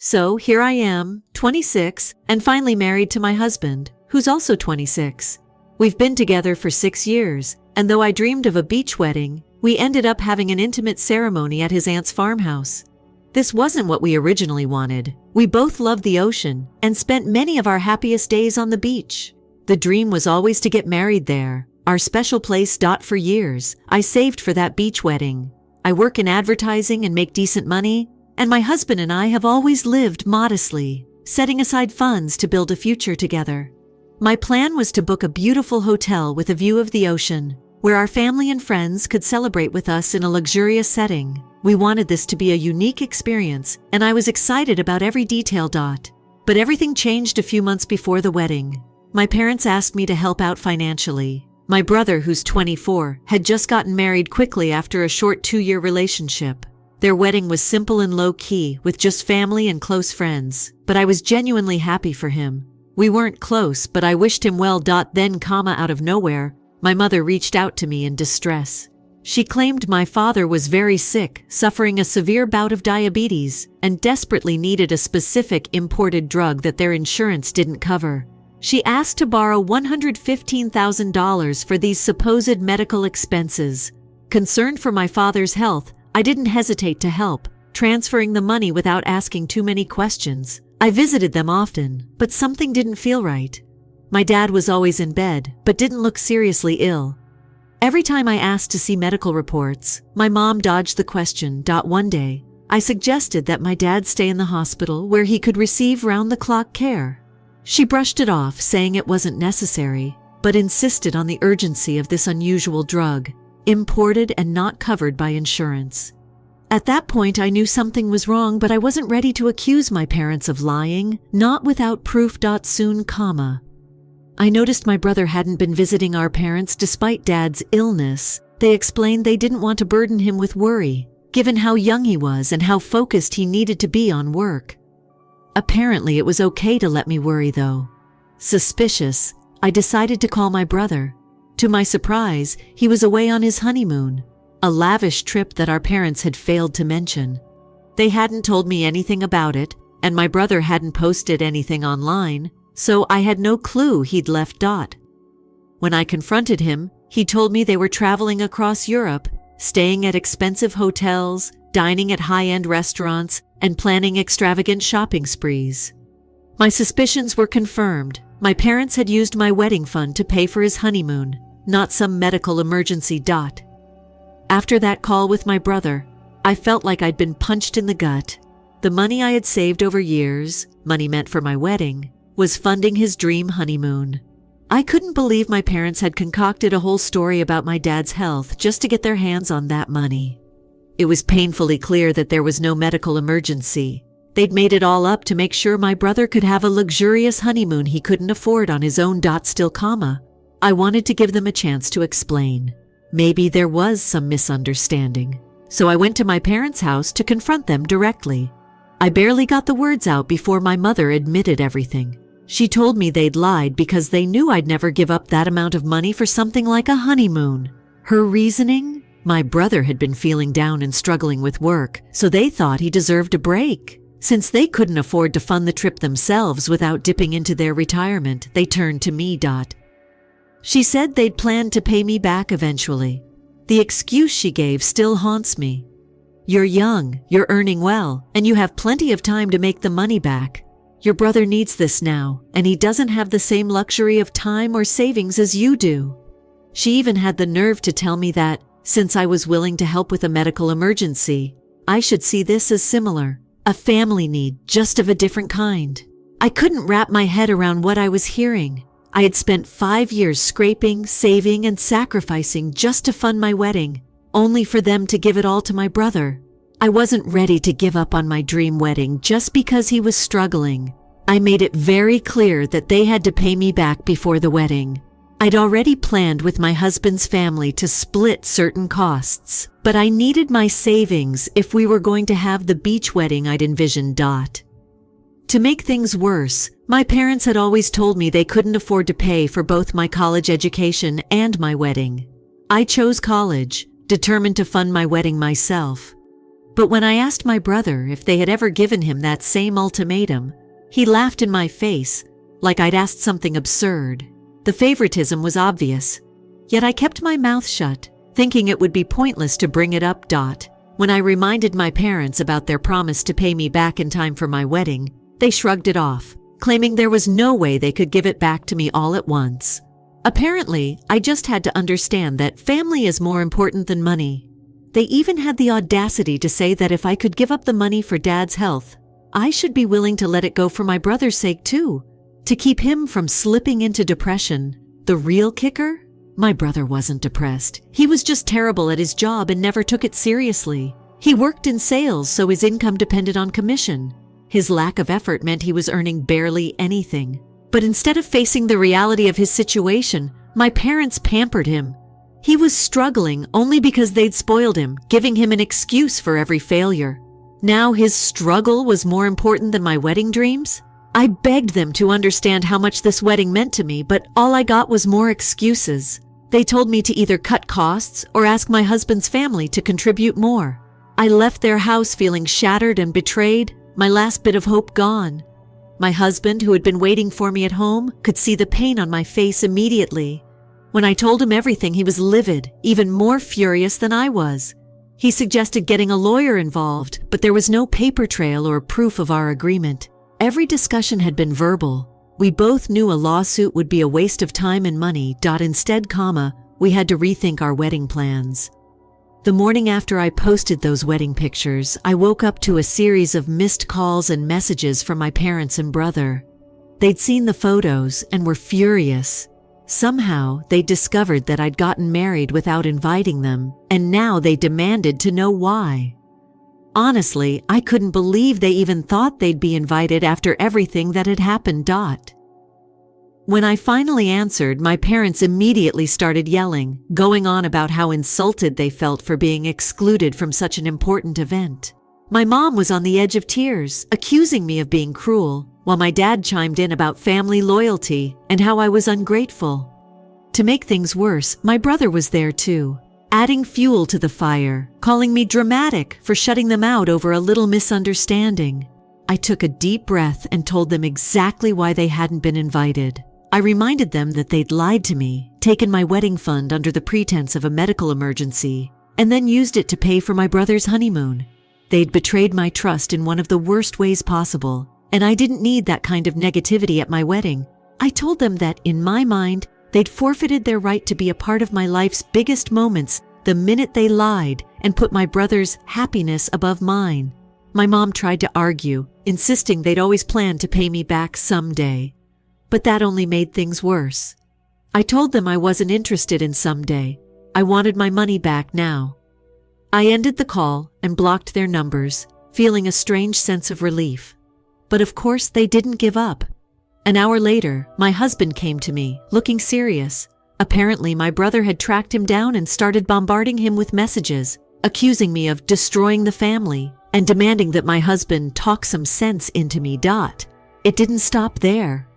So here I am, 26, and finally married to my husband, who's also 26. We've been together for 6 years, and though I dreamed of a beach wedding, we ended up having an intimate ceremony at his aunt's farmhouse. This wasn't what we originally wanted. We both loved the ocean and spent many of our happiest days on the beach. The dream was always to get married there, our special place. For years, I saved for that beach wedding. I work in advertising and make decent money, and my husband and I have always lived modestly, setting aside funds to build a future together. My plan was to book a beautiful hotel with a view of the ocean, where our family and friends could celebrate with us in a luxurious setting. We wanted this to be a unique experience, and I was excited about every detail. But everything changed a few months before the wedding. My parents asked me to help out financially. My brother, who's 24, had just gotten married quickly after a short 2-year relationship. Their wedding was simple and low-key, with just family and close friends, but I was genuinely happy for him. We weren't close, but I wished him well. Then, out of nowhere, my mother reached out to me in distress. She claimed my father was very sick, suffering a severe bout of diabetes, and desperately needed a specific imported drug that their insurance didn't cover. She asked to borrow $115,000 for these supposed medical expenses. Concerned for my father's health, I didn't hesitate to help, transferring the money without asking too many questions. I visited them often, but something didn't feel right. My dad was always in bed, but didn't look seriously ill. Every time I asked to see medical reports, my mom dodged the question. One day, I suggested that my dad stay in the hospital where he could receive round-the-clock care. She brushed it off, saying it wasn't necessary, but insisted on the urgency of this unusual drug, imported and not covered by insurance. At that point, I knew something was wrong, but I wasn't ready to accuse my parents of lying, not without proof. Soon, I noticed my brother hadn't been visiting our parents despite Dad's illness. They explained they didn't want to burden him with worry, given how young he was and how focused he needed to be on work. Apparently, it was okay to let me worry, though. Suspicious, I decided to call my brother. To my surprise, he was away on his honeymoon, a lavish trip that our parents had failed to mention. They hadn't told me anything about it, and my brother hadn't posted anything online, so I had no clue he'd left. When I confronted him, he told me they were traveling across Europe, staying at expensive hotels, dining at high-end restaurants, and planning extravagant shopping sprees. My suspicions were confirmed. My parents had used my wedding fund to pay for his honeymoon, not some medical emergency. After that call with my brother, I felt like I'd been punched in the gut. The money I had saved over years, money meant for my wedding, was funding his dream honeymoon. I couldn't believe my parents had concocted a whole story about my dad's health just to get their hands on that money. It was painfully clear that there was no medical emergency. They'd made it all up to make sure my brother could have a luxurious honeymoon he couldn't afford on his own. I wanted to give them a chance to explain. Maybe there was some misunderstanding. So I went to my parents' house to confront them directly. I barely got the words out before my mother admitted everything. She told me they'd lied because they knew I'd never give up that amount of money for something like a honeymoon. Her reasoning? My brother had been feeling down and struggling with work, so they thought he deserved a break. Since they couldn't afford to fund the trip themselves without dipping into their retirement, they turned to me. She said they'd planned to pay me back eventually. The excuse she gave still haunts me. You're young, you're earning well, and you have plenty of time to make the money back. Your brother needs this now, and he doesn't have the same luxury of time or savings as you do. She even had the nerve to tell me that, since I was willing to help with a medical emergency, I should see this as similar. A family need, just of a different kind. I couldn't wrap my head around what I was hearing. I had spent 5 years scraping, saving, and sacrificing just to fund my wedding, only for them to give it all to my brother. I wasn't ready to give up on my dream wedding just because he was struggling. I made it very clear that they had to pay me back before the wedding. I'd already planned with my husband's family to split certain costs, but I needed my savings if we were going to have the beach wedding I'd envisioned. To make things worse, my parents had always told me they couldn't afford to pay for both my college education and my wedding. I chose college, determined to fund my wedding myself. But when I asked my brother if they had ever given him that same ultimatum, he laughed in my face, like I'd asked something absurd. The favoritism was obvious, yet I kept my mouth shut, thinking it would be pointless to bring it up. When I reminded my parents about their promise to pay me back in time for my wedding, they shrugged it off, claiming there was no way they could give it back to me all at once. Apparently, I just had to understand that family is more important than money. They even had the audacity to say that if I could give up the money for Dad's health, I should be willing to let it go for my brother's sake too, to keep him from slipping into depression. The real kicker? My brother wasn't depressed. He was just terrible at his job and never took it seriously. He worked in sales, so his income depended on commission. His lack of effort meant he was earning barely anything. But instead of facing the reality of his situation, my parents pampered him. He was struggling only because they'd spoiled him, giving him an excuse for every failure. Now his struggle was more important than my wedding dreams? I begged them to understand how much this wedding meant to me, but all I got was more excuses. They told me to either cut costs or ask my husband's family to contribute more. I left their house feeling shattered and betrayed, my last bit of hope gone. My husband, who had been waiting for me at home, could see the pain on my face immediately. When I told him everything, he was livid, even more furious than I was. He suggested getting a lawyer involved, but there was no paper trail or proof of our agreement. Every discussion had been verbal. We both knew a lawsuit would be a waste of time and money. Instead, we had to rethink our wedding plans. The morning after I posted those wedding pictures, I woke up to a series of missed calls and messages from my parents and brother. They'd seen the photos and were furious. Somehow, they discovered that I'd gotten married without inviting them, and now they demanded to know why. Honestly, I couldn't believe they even thought they'd be invited after everything that had happened. When I finally answered, my parents immediately started yelling, going on about how insulted they felt for being excluded from such an important event. My mom was on the edge of tears, accusing me of being cruel, while my dad chimed in about family loyalty and how I was ungrateful. To make things worse, my brother was there too, adding fuel to the fire, calling me dramatic for shutting them out over a little misunderstanding. I took a deep breath and told them exactly why they hadn't been invited. I reminded them that they'd lied to me, taken my wedding fund under the pretense of a medical emergency, and then used it to pay for my brother's honeymoon. They'd betrayed my trust in one of the worst ways possible, and I didn't need that kind of negativity at my wedding. I told them that, in my mind, they'd forfeited their right to be a part of my life's biggest moments the minute they lied and put my brother's happiness above mine. My mom tried to argue, insisting they'd always planned to pay me back someday. But that only made things worse. I told them I wasn't interested in someday. I wanted my money back now. I ended the call and blocked their numbers, feeling a strange sense of relief. But of course they didn't give up. An hour later, my husband came to me, looking serious. Apparently, my brother had tracked him down and started bombarding him with messages, accusing me of destroying the family and demanding that my husband talk some sense into me. It didn't stop there.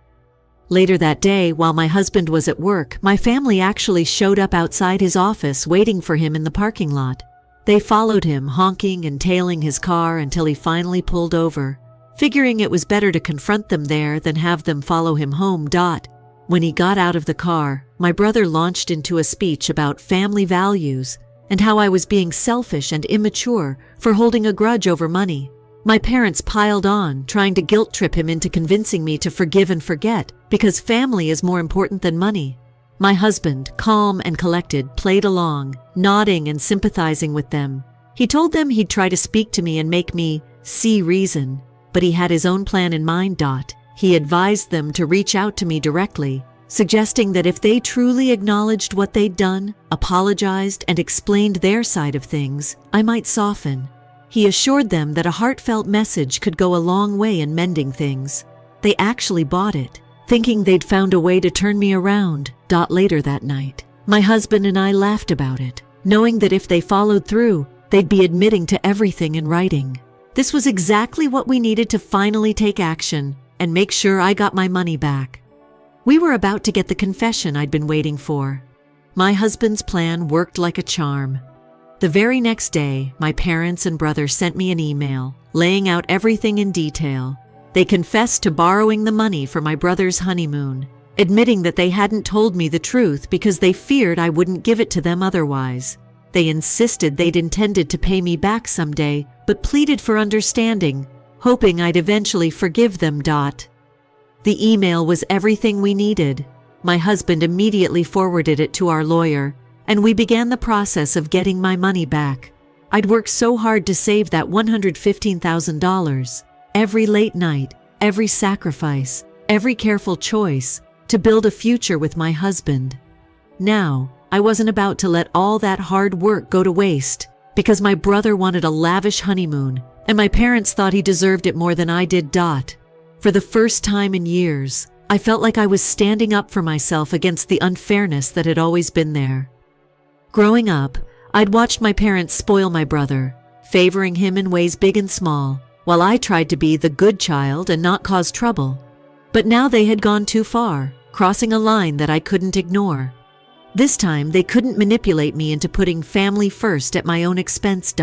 Later that day, while my husband was at work, my family actually showed up outside his office waiting for him in the parking lot. They followed him, honking and tailing his car until he finally pulled over, figuring it was better to confront them there than have them follow him home. When he got out of the car, my brother launched into a speech about family values and how I was being selfish and immature for holding a grudge over money. My parents piled on, trying to guilt trip him into convincing me to forgive and forget, because family is more important than money. My husband, calm and collected, played along, nodding and sympathizing with them. He told them he'd try to speak to me and make me see reason, but he had his own plan in mind. He advised them to reach out to me directly, suggesting that if they truly acknowledged what they'd done, apologized, and explained their side of things, I might soften. He assured them that a heartfelt message could go a long way in mending things. They actually bought it, thinking they'd found a way to turn me around. Later that night, my husband and I laughed about it, knowing that if they followed through, they'd be admitting to everything in writing. This was exactly what we needed to finally take action and make sure I got my money back. We were about to get the confession I'd been waiting for. My husband's plan worked like a charm. The very next day, my parents and brother sent me an email, laying out everything in detail. They confessed to borrowing the money for my brother's honeymoon, admitting that they hadn't told me the truth because they feared I wouldn't give it to them otherwise. They insisted they'd intended to pay me back someday, but pleaded for understanding, hoping I'd eventually forgive them. The email was everything we needed. My husband immediately forwarded it to our lawyer, and we began the process of getting my money back. I'd worked so hard to save that $115,000. Every late night, every sacrifice, every careful choice, to build a future with my husband. Now, I wasn't about to let all that hard work go to waste, because my brother wanted a lavish honeymoon, and my parents thought he deserved it more than I did. For the first time in years, I felt like I was standing up for myself against the unfairness that had always been there. Growing up, I'd watched my parents spoil my brother, favoring him in ways big and small, while I tried to be the good child and not cause trouble. But now they had gone too far, crossing a line that I couldn't ignore. This time, they couldn't manipulate me into putting family first at my own expense.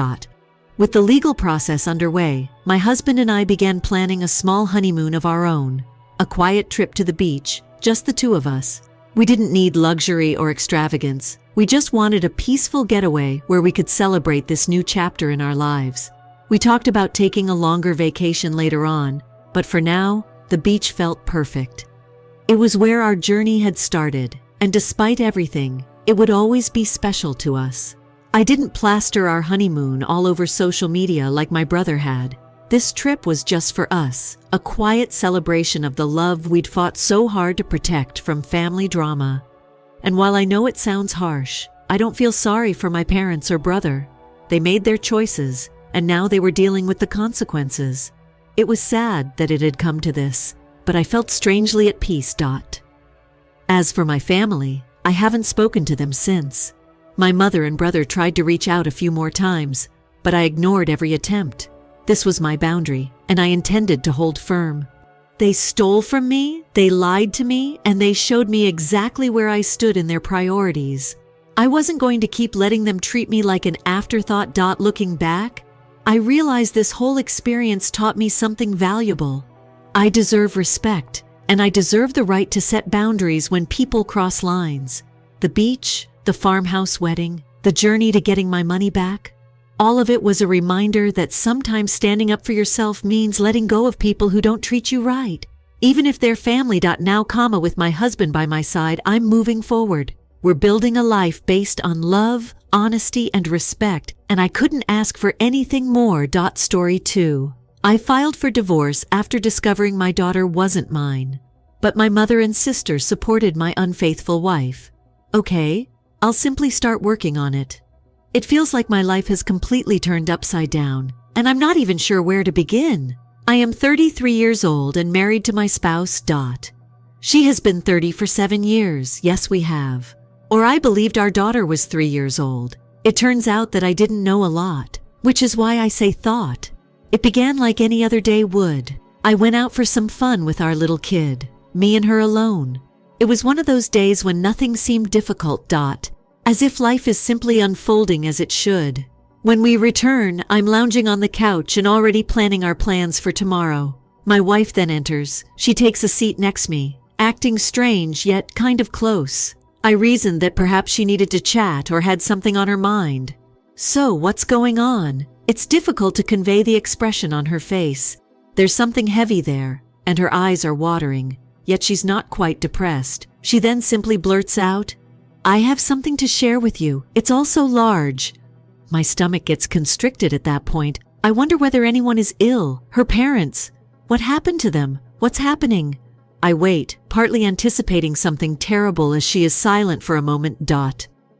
With the legal process underway, my husband and I began planning a small honeymoon of our own, a quiet trip to the beach, just the two of us. We didn't need luxury or extravagance. We just wanted a peaceful getaway where we could celebrate this new chapter in our lives. We talked about taking a longer vacation later on, but for now, the beach felt perfect. It was where our journey had started, and despite everything, it would always be special to us. I didn't plaster our honeymoon all over social media like my brother had. This trip was just for us, a quiet celebration of the love we'd fought so hard to protect from family drama. And while I know it sounds harsh, I don't feel sorry for my parents or brother. They made their choices, and now they were dealing with the consequences. It was sad that it had come to this, but I felt strangely at peace. As for my family, I haven't spoken to them since. My mother and brother tried to reach out a few more times, but I ignored every attempt. This was my boundary, and I intended to hold firm. They stole from me, they lied to me, and they showed me exactly where I stood in their priorities. I wasn't going to keep letting them treat me like an afterthought. Looking back, I realized this whole experience taught me something valuable. I deserve respect, and I deserve the right to set boundaries when people cross lines. The beach, the farmhouse wedding, the journey to getting my money back. All of it was a reminder that sometimes standing up for yourself means letting go of people who don't treat you right. Even if they're family. Now, with my husband by my side, I'm moving forward. We're building a life based on love, honesty, and respect, and I couldn't ask for anything more. Story 2. I filed for divorce after discovering my daughter wasn't mine, but my mother and sister supported my unfaithful wife. Okay, I'll simply start working on it. It feels like my life has completely turned upside down, and I'm not even sure where to begin. I am 33 years old and married to my spouse. She has been 30 for 7 years. Yes, we have. Or I believed our daughter was 3 years old. It turns out that I didn't know a lot, which is why I say thought. It began like any other day would. I went out for some fun with our little kid, me and her alone. It was one of those days when nothing seemed difficult. As if life is simply unfolding as it should. When we return, I'm lounging on the couch and already planning our plans for tomorrow. My wife then enters. She takes a seat next me, acting strange yet kind of close. I reasoned that perhaps she needed to chat or had something on her mind. So, what's going on? It's difficult to convey the expression on her face. There's something heavy there, and her eyes are watering, yet she's not quite depressed. She then simply blurts out, "I have something to share with you. It's also large." My stomach gets constricted at that point. I wonder whether anyone is ill. Her parents. What happened to them? What's happening? I wait, partly anticipating something terrible as she is silent for a moment.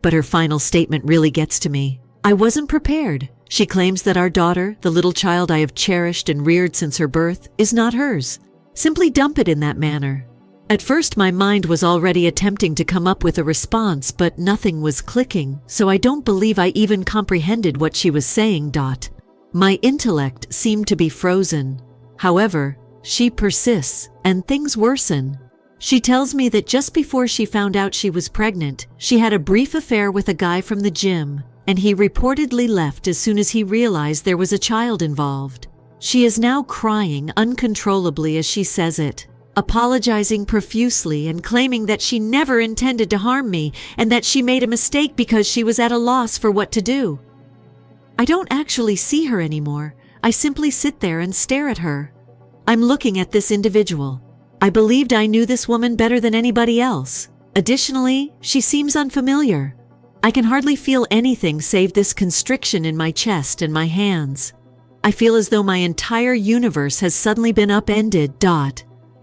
But her final statement really gets to me. I wasn't prepared. She claims that our daughter, the little child I have cherished and reared since her birth, is not hers. Simply dump it in that manner. At first, my mind was already attempting to come up with a response, but nothing was clicking, so I don't believe I even comprehended what she was saying. My intellect seemed to be frozen. However, she persists, and things worsen. She tells me that just before she found out she was pregnant, she had a brief affair with a guy from the gym, and he reportedly left as soon as he realized there was a child involved. She is now crying uncontrollably as she says it, apologizing profusely and claiming that she never intended to harm me and that she made a mistake because she was at a loss for what to do. I don't actually see her anymore. I simply sit there and stare at her. I'm looking at this individual. I believed I knew this woman better than anybody else. Additionally, she seems unfamiliar. I can hardly feel anything save this constriction in my chest and my hands. I feel as though my entire universe has suddenly been upended.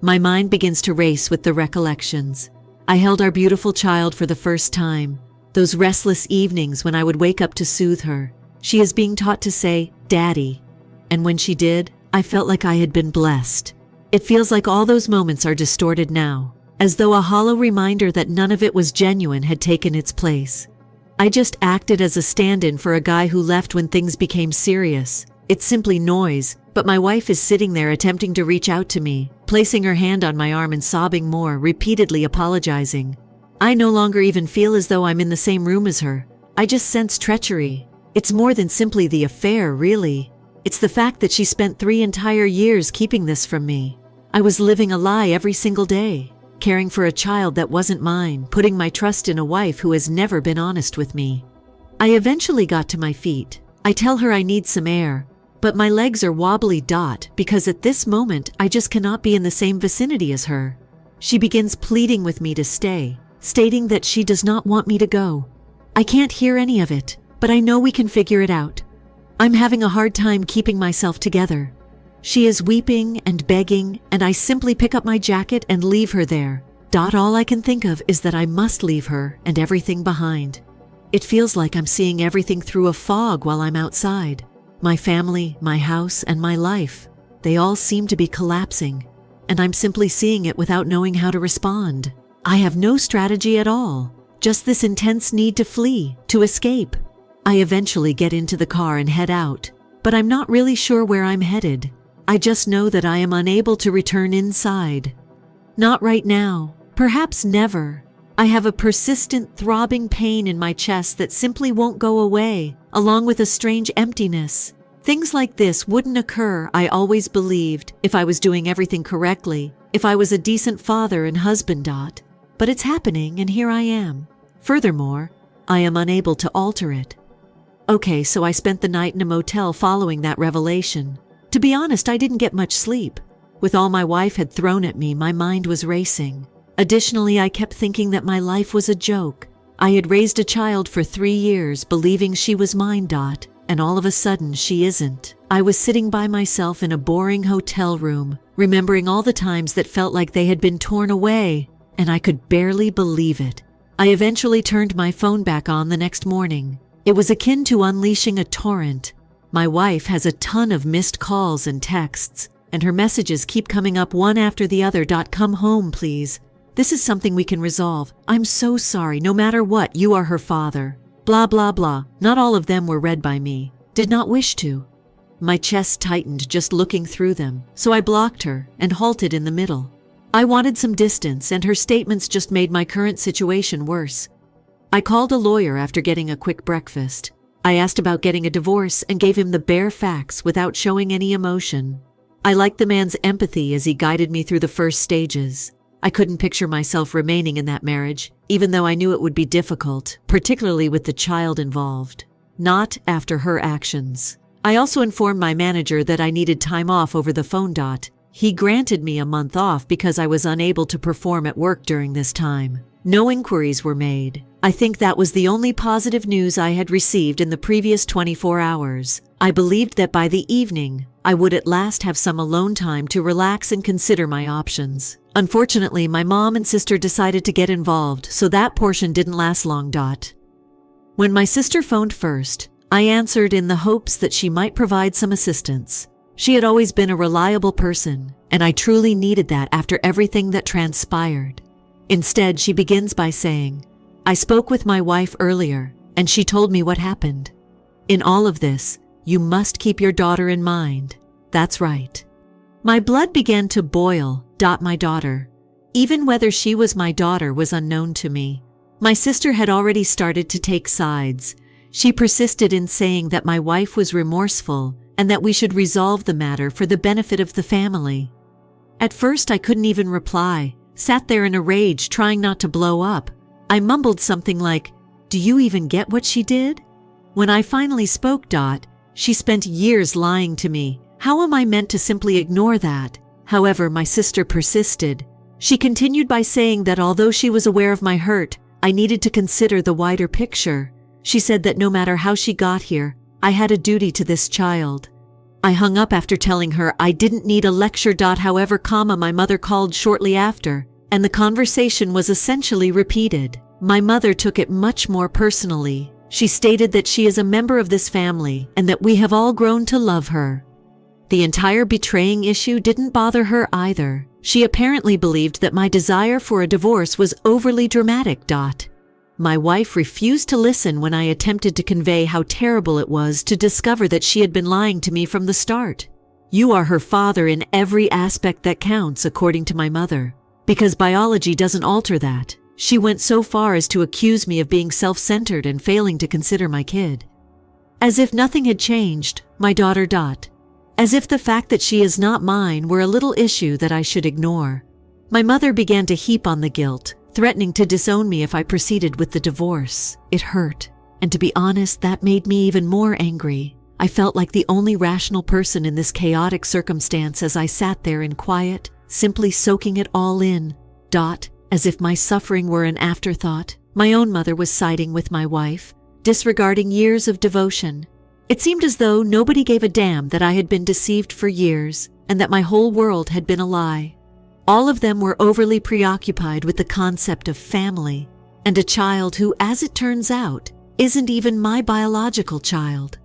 My mind begins to race with the recollections. I held our beautiful child for the first time. Those restless evenings when I would wake up to soothe her. She is being taught to say, "Daddy." And when she did, I felt like I had been blessed. It feels like all those moments are distorted now, as though a hollow reminder that none of it was genuine had taken its place. I just acted as a stand-in for a guy who left when things became serious. It's simply noise, but my wife is sitting there attempting to reach out to me, placing her hand on my arm and sobbing more, repeatedly apologizing. I no longer even feel as though I'm in the same room as her. I just sense treachery. It's more than simply the affair, really. It's the fact that she spent 3 entire years keeping this from me. I was living a lie every single day, caring for a child that wasn't mine, putting my trust in a wife who has never been honest with me. I eventually got to my feet. I tell her I need some air, but my legs are wobbly. Because at this moment I just cannot be in the same vicinity as her. She begins pleading with me to stay, stating that she does not want me to go. I can't hear any of it, but I know we can figure it out. I'm having a hard time keeping myself together. She is weeping and begging, and I simply pick up my jacket and leave her there. All I can think of is that I must leave her and everything behind. It feels like I'm seeing everything through a fog while I'm outside. My family, my house, and my life, they all seem to be collapsing, and I'm simply seeing it without knowing how to respond. I have no strategy at all, just this intense need to flee, to escape. I eventually get into the car and head out, but I'm not really sure where I'm headed. I just know that I am unable to return inside. Not right now, perhaps never. I have a persistent throbbing pain in my chest that simply won't go away, along with a strange emptiness. Things like this wouldn't occur, I always believed, if I was doing everything correctly, if I was a decent father and husband. But it's happening, and here I am. Furthermore, I am unable to alter it. Okay, so I spent the night in a motel following that revelation. To be honest, I didn't get much sleep. With all my wife had thrown at me, my mind was racing. Additionally, I kept thinking that my life was a joke. I had raised a child for 3 years, believing she was mine. And all of a sudden, she isn't. I was sitting by myself in a boring hotel room, remembering all the times that felt like they had been torn away, and I could barely believe it. I eventually turned my phone back on the next morning. It was akin to unleashing a torrent. My wife has a ton of missed calls and texts, and her messages keep coming up one after the other. Come home, please. This is something we can resolve. I'm so sorry. No matter what, you are her father. Blah, blah, blah. Not all of them were read by me. Did not wish to. My chest tightened just looking through them, so I blocked her and halted in the middle. I wanted some distance, and her statements just made my current situation worse. I called a lawyer after getting a quick breakfast. I asked about getting a divorce and gave him the bare facts without showing any emotion. I liked the man's empathy as he guided me through the first stages. I couldn't picture myself remaining in that marriage, even though I knew it would be difficult, particularly with the child involved. Not after her actions. I also informed my manager that I needed time off over the phone. He granted me a month off because I was unable to perform at work during this time. No inquiries were made. I think that was the only positive news I had received in the previous 24 hours. I believed that by the evening, I would at last have some alone time to relax and consider my options. Unfortunately, my mom and sister decided to get involved, so that portion didn't last long. When my sister phoned first, I answered in the hopes that she might provide some assistance. She had always been a reliable person, and I truly needed that after everything that transpired. Instead, she begins by saying, "I spoke with my wife earlier, and she told me what happened. In all of this, you must keep your daughter in mind. That's right." My blood began to boil. My daughter. Even whether she was my daughter was unknown to me. My sister had already started to take sides. she persisted in saying that my wife was remorseful and that we should resolve the matter for the benefit of the family. At first I couldn't even reply, sat there in a rage trying not to blow up. I mumbled something like, "Do you even get what she did?" When I finally spoke, she spent years lying to me. How am I meant to simply ignore that? However, my sister persisted. She continued by saying that although she was aware of my hurt, I needed to consider the wider picture. She said that no matter how she got here, I had a duty to this child. I hung up after telling her I didn't need a lecture. However, my mother called shortly after, and the conversation was essentially repeated. My mother took it much more personally. She stated that she is a member of this family and that we have all grown to love her. The entire betraying issue didn't bother her either. She apparently believed that my desire for a divorce was overly dramatic. My wife refused to listen when I attempted to convey how terrible it was to discover that she had been lying to me from the start. You are her father in every aspect that counts, according to my mother. Because biology doesn't alter that. She went so far as to accuse me of being self-centered and failing to consider my kid. As if nothing had changed, my daughter. As if the fact that she is not mine were a little issue that I should ignore. My mother began to heap on the guilt, threatening to disown me if I proceeded with the divorce. It hurt, and to be honest, that made me even more angry. I felt like the only rational person in this chaotic circumstance as I sat there in quiet, simply soaking it all in. As if my suffering were an afterthought, my own mother was siding with my wife, disregarding years of devotion. It seemed as though nobody gave a damn that I had been deceived for years and that my whole world had been a lie. All of them were overly preoccupied with the concept of family and a child who, as it turns out, isn't even my biological child.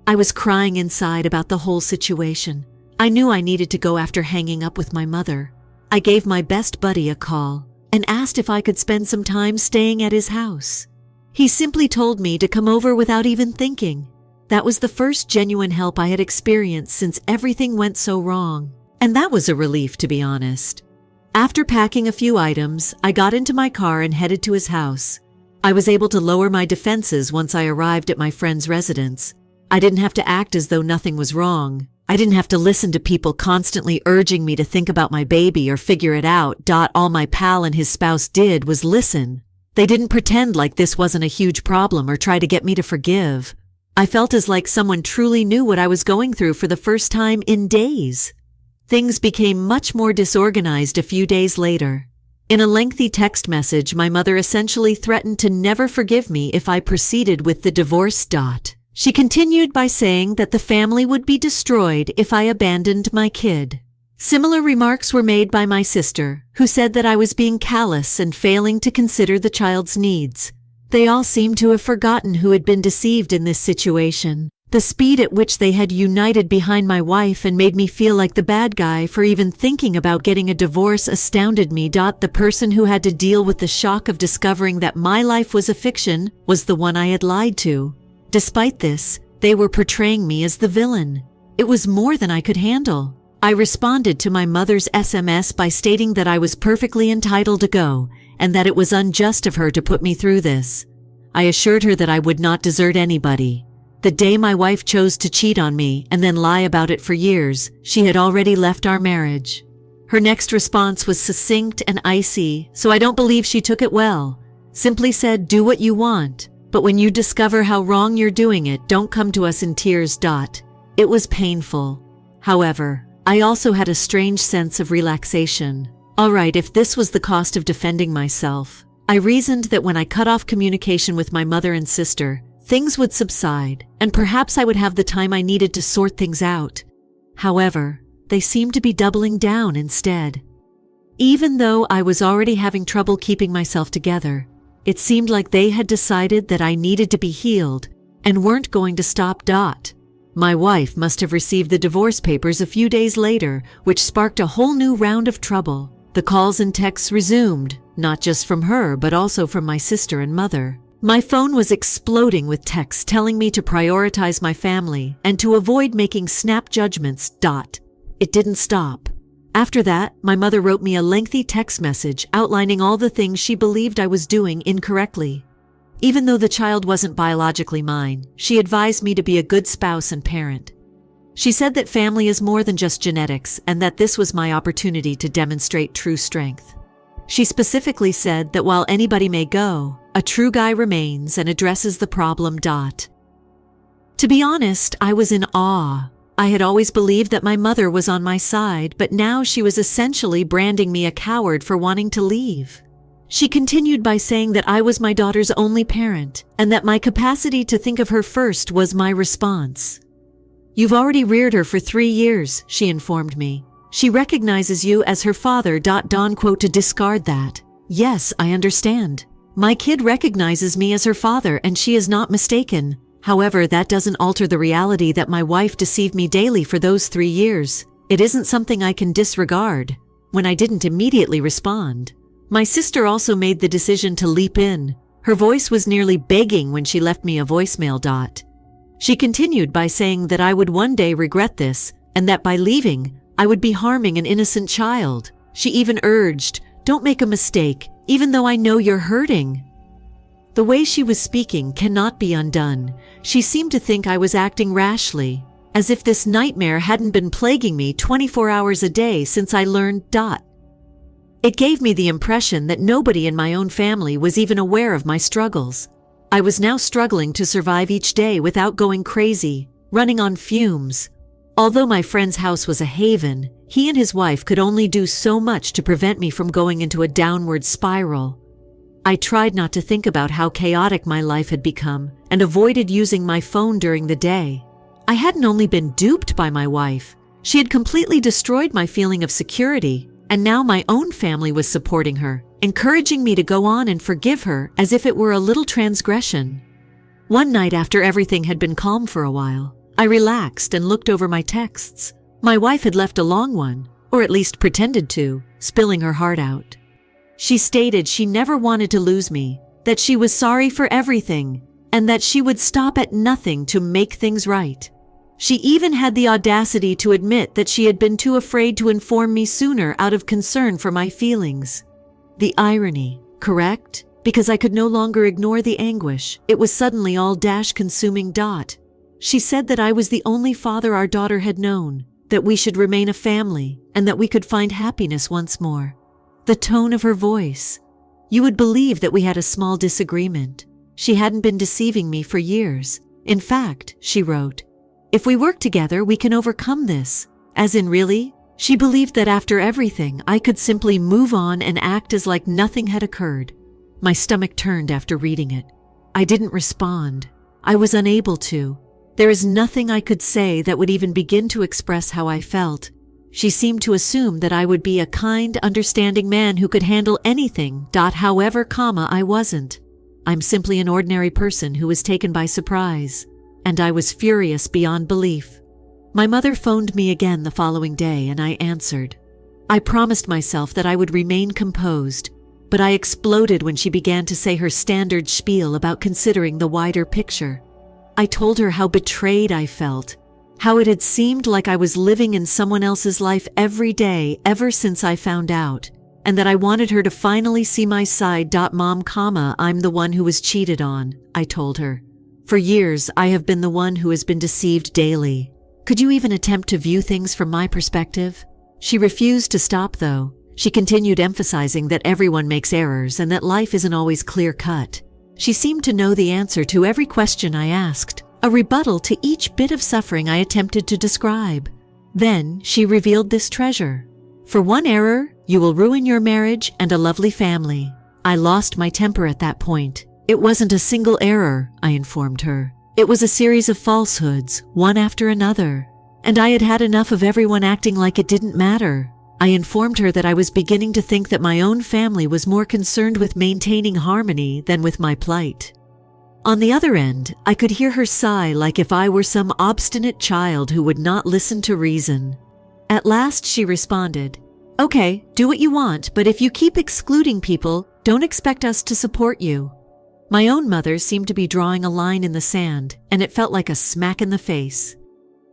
I was crying inside about the whole situation. I knew I needed to go after hanging up with my mother. I gave my best buddy a call and asked if I could spend some time staying at his house. He simply told me to come over without even thinking. That was the first genuine help I had experienced since everything went so wrong. And that was a relief, to be honest. After packing a few items, I got into my car and headed to his house. I was able to lower my defenses once I arrived at my friend's residence. I didn't have to act as though nothing was wrong. I didn't have to listen to people constantly urging me to think about my baby or figure it out. All my pal and his spouse did was listen. They didn't pretend like this wasn't a huge problem or try to get me to forgive. I felt as like someone truly knew what I was going through for the first time in days. Things became much more disorganized a few days later. In a lengthy text message, my mother essentially threatened to never forgive me if I proceeded with the divorce. She continued by saying that the family would be destroyed if I abandoned my kid. Similar remarks were made by my sister, who said that I was being callous and failing to consider the child's needs. They all seemed to have forgotten who had been deceived in this situation. The speed at which they had united behind my wife and made me feel like the bad guy for even thinking about getting a divorce astounded me. The person who had to deal with the shock of discovering that my life was a fiction was the one I had lied to. Despite this, they were portraying me as the villain. It was more than I could handle. I responded to my mother's SMS by stating that I was perfectly entitled to go and that it was unjust of her to put me through this. I assured her that I would not desert anybody. The day my wife chose to cheat on me and then lie about it for years, she had already left our marriage. Her next response was succinct and icy, so I don't believe she took it well. Simply said, "Do what you want. But when you discover how wrong you're doing it, don't come to us in tears." It was painful. However, I also had a strange sense of relaxation. All right, if this was the cost of defending myself, I reasoned that when I cut off communication with my mother and sister, things would subside, and perhaps I would have the time I needed to sort things out. However, they seemed to be doubling down instead. Even though I was already having trouble keeping myself together, it seemed like they had decided that I needed to be healed and weren't going to stop. My wife must have received the divorce papers a few days later, which sparked a whole new round of trouble. The calls and texts resumed, not just from her, but also from my sister and mother. My phone was exploding with texts telling me to prioritize my family and to avoid making snap judgments. It didn't stop. After that, my mother wrote me a lengthy text message outlining all the things she believed I was doing incorrectly. Even though the child wasn't biologically mine, she advised me to be a good spouse and parent. She said that family is more than just genetics and that this was my opportunity to demonstrate true strength. She specifically said that while anybody may go, a true guy remains and addresses the problem. To be honest, I was in awe. I had always believed that my mother was on my side, but now she was essentially branding me a coward for wanting to leave. She continued by saying that I was my daughter's only parent and that my capacity to think of her first was my response. "You've already reared her for 3 years," she informed me. "She recognizes you as her father." To discard that. Yes, I understand. My kid recognizes me as her father and she is not mistaken. However, that doesn't alter the reality that my wife deceived me daily for those 3 years. It isn't something I can disregard. When I didn't immediately respond, my sister also made the decision to leap in. Her voice was nearly begging when she left me a voicemail. She continued by saying that I would one day regret this and that by leaving, I would be harming an innocent child. She even urged, "Don't make a mistake, even though I know you're hurting." The way she was speaking cannot be undone. She seemed to think I was acting rashly, as if this nightmare hadn't been plaguing me 24 hours a day since I learned. It gave me the impression that nobody in my own family was even aware of my struggles. I was now struggling to survive each day without going crazy, running on fumes. Although my friend's house was a haven, he and his wife could only do so much to prevent me from going into a downward spiral. I tried not to think about how chaotic my life had become and avoided using my phone during the day. I hadn't only been duped by my wife, she had completely destroyed my feeling of security, and now my own family was supporting her, encouraging me to go on and forgive her as if it were a little transgression. One night after everything had been calm for a while, I relaxed and looked over my texts. My wife had left a long one, or at least pretended to, spilling her heart out. She stated she never wanted to lose me, that she was sorry for everything, and that she would stop at nothing to make things right. She even had the audacity to admit that she had been too afraid to inform me sooner out of concern for my feelings. The irony, correct? Because I could no longer ignore the anguish. It was suddenly all consuming. She said that I was the only father our daughter had known, that we should remain a family, and that we could find happiness once more. The tone of her voice. You would believe that we had a small disagreement. She hadn't been deceiving me for years. In fact, she wrote, "If we work together, we can overcome this." As in, really? She believed that after everything, I could simply move on and act as like nothing had occurred. My stomach turned after reading it. I didn't respond. I was unable to. There is nothing I could say that would even begin to express how I felt. She seemed to assume that I would be a kind, understanding man who could handle anything. However, I wasn't. I'm simply an ordinary person who was taken by surprise. And I was furious beyond belief. My mother phoned me again the following day and I answered. I promised myself that I would remain composed, but I exploded when she began to say her standard spiel about considering the wider picture. I told her how betrayed I felt, how it had seemed like I was living in someone else's life every day ever since I found out, and that I wanted her to finally see my side. Mom, I'm the one who was cheated on, I told her. For years, I have been the one who has been deceived daily. Could you even attempt to view things from my perspective? She refused to stop, though. She continued emphasizing that everyone makes errors and that life isn't always clear-cut. She seemed to know the answer to every question I asked, a rebuttal to each bit of suffering I attempted to describe. Then she revealed this treasure. For one error, you will ruin your marriage and a lovely family. I lost my temper at that point. It wasn't a single error, I informed her. It was a series of falsehoods, one after another. And I had had enough of everyone acting like it didn't matter. I informed her that I was beginning to think that my own family was more concerned with maintaining harmony than with my plight. On the other end, I could hear her sigh like if I were some obstinate child who would not listen to reason. At last she responded, "Okay, do what you want, but if you keep excluding people, don't expect us to support you." My own mother seemed to be drawing a line in the sand, and it felt like a smack in the face.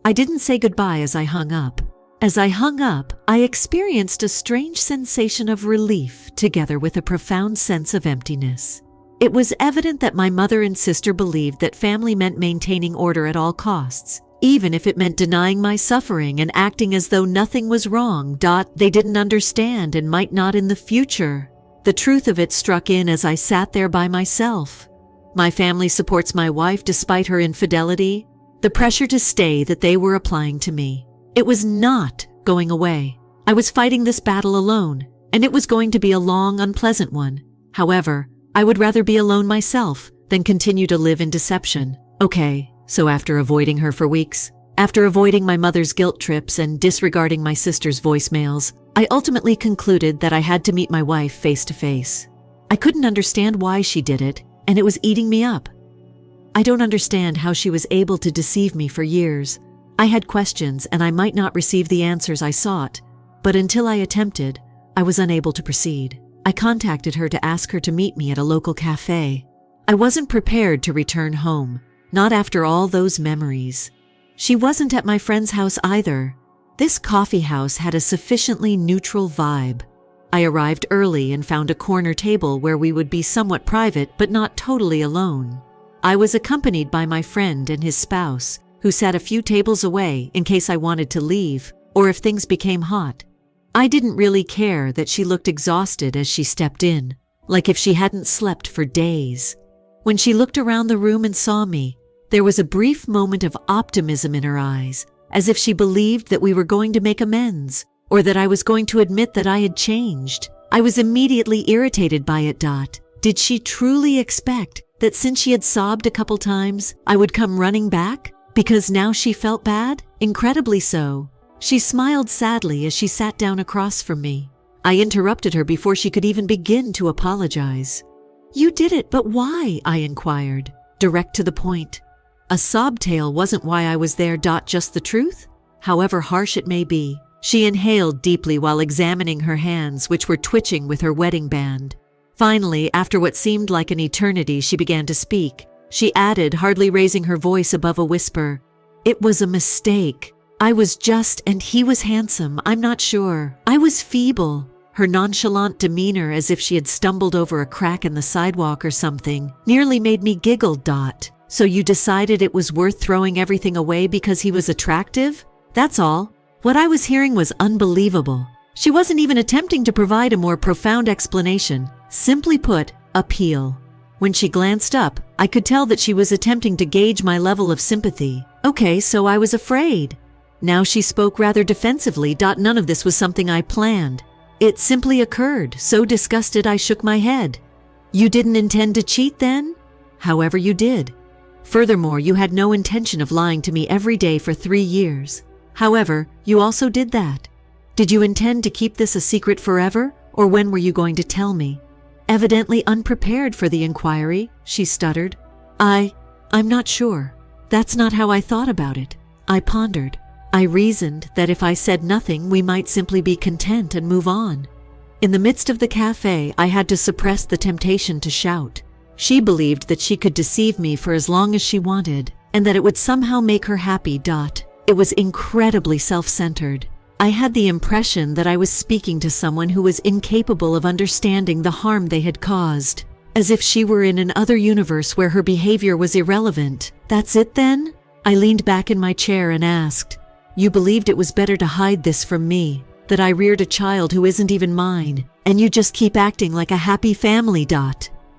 I didn't say goodbye as I hung up. As I hung up, I experienced a strange sensation of relief together with a profound sense of emptiness. It was evident that my mother and sister believed that family meant maintaining order at all costs, even if it meant denying my suffering and acting as though nothing was wrong. They didn't understand and might not in the future. The truth of it struck in as I sat there by myself. My family supports my wife despite her infidelity. The pressure to stay that they were applying to me. It was not going away. I was fighting this battle alone, and it was going to be a long, unpleasant one. However, I would rather be alone myself than continue to live in deception. Okay, so after avoiding her for weeks, after avoiding my mother's guilt trips and disregarding my sister's voicemails, I ultimately concluded that I had to meet my wife face to face. I couldn't understand why she did it, and it was eating me up. I don't understand how she was able to deceive me for years. I had questions and I might not receive the answers I sought, but until I attempted, I was unable to proceed. I contacted her to ask her to meet me at a local cafe. I wasn't prepared to return home, not after all those memories. She wasn't at my friend's house either. This coffee house had a sufficiently neutral vibe. I arrived early and found a corner table where we would be somewhat private but not totally alone. I was accompanied by my friend and his spouse, who sat a few tables away in case I wanted to leave or if things became hot. I didn't really care that she looked exhausted as she stepped in, like if she hadn't slept for days. When she looked around the room and saw me, there was a brief moment of optimism in her eyes, as if she believed that we were going to make amends, or that I was going to admit that I had changed. I was immediately irritated by it. Did she truly expect that since she had sobbed a couple times, I would come running back? Because now she felt bad? Incredibly so. She smiled sadly as she sat down across from me. I interrupted her before she could even begin to apologize. "You did it, but why?" I inquired, direct to the point. A sob tale wasn't why I was there. Just the truth? However harsh it may be. She inhaled deeply while examining her hands, which were twitching with her wedding band. Finally, after what seemed like an eternity, she began to speak. She added, hardly raising her voice above a whisper, "It was a mistake. I was just, and he was handsome, I'm not sure. I was feeble." Her nonchalant demeanor, as if she had stumbled over a crack in the sidewalk or something, nearly made me giggle. "So you decided it was worth throwing everything away because he was attractive? That's all." What I was hearing was unbelievable. She wasn't even attempting to provide a more profound explanation. Simply put, appeal. When she glanced up, I could tell that she was attempting to gauge my level of sympathy. Okay, so I was afraid. Now she spoke rather defensively. None of this was something I planned. It simply occurred. So disgusted, I shook my head. "You didn't intend to cheat then?" "However, you did. Furthermore, you had no intention of lying to me every day for 3 years. However, you also did that. Did you intend to keep this a secret forever, or when were you going to tell me?" Evidently unprepared for the inquiry, she stuttered. I'm not sure. That's not how I thought about it." I pondered. I reasoned that if I said nothing, we might simply be content and move on. In the midst of the cafe, I had to suppress the temptation to shout. She believed that she could deceive me for as long as she wanted, and that it would somehow make her happy. It was incredibly self-centered. I had the impression that I was speaking to someone who was incapable of understanding the harm they had caused, as if she were in an other universe where her behavior was irrelevant. "That's it then?" I leaned back in my chair and asked, "You believed it was better to hide this from me, that I reared a child who isn't even mine, and you just keep acting like a happy family."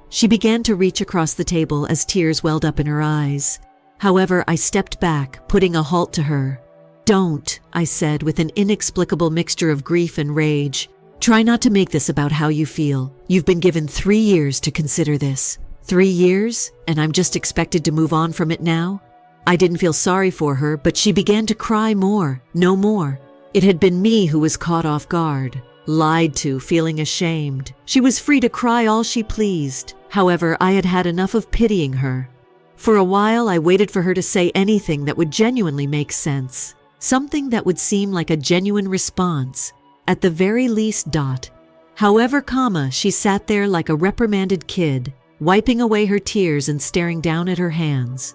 She began to reach across the table as tears welled up in her eyes. However, I stepped back, putting a halt to her. "Don't," I said with an inexplicable mixture of grief and rage. "Try not to make this about how you feel. You've been given 3 years to consider this. 3 years, and I'm just expected to move on from it now?" I didn't feel sorry for her, but she began to cry more, no more. It had been me who was caught off guard, lied to, feeling ashamed. She was free to cry all she pleased. However, I had had enough of pitying her. For a while, I waited for her to say anything that would genuinely make sense. Something that would seem like a genuine response. At the very least. However, she sat there like a reprimanded kid, wiping away her tears and staring down at her hands.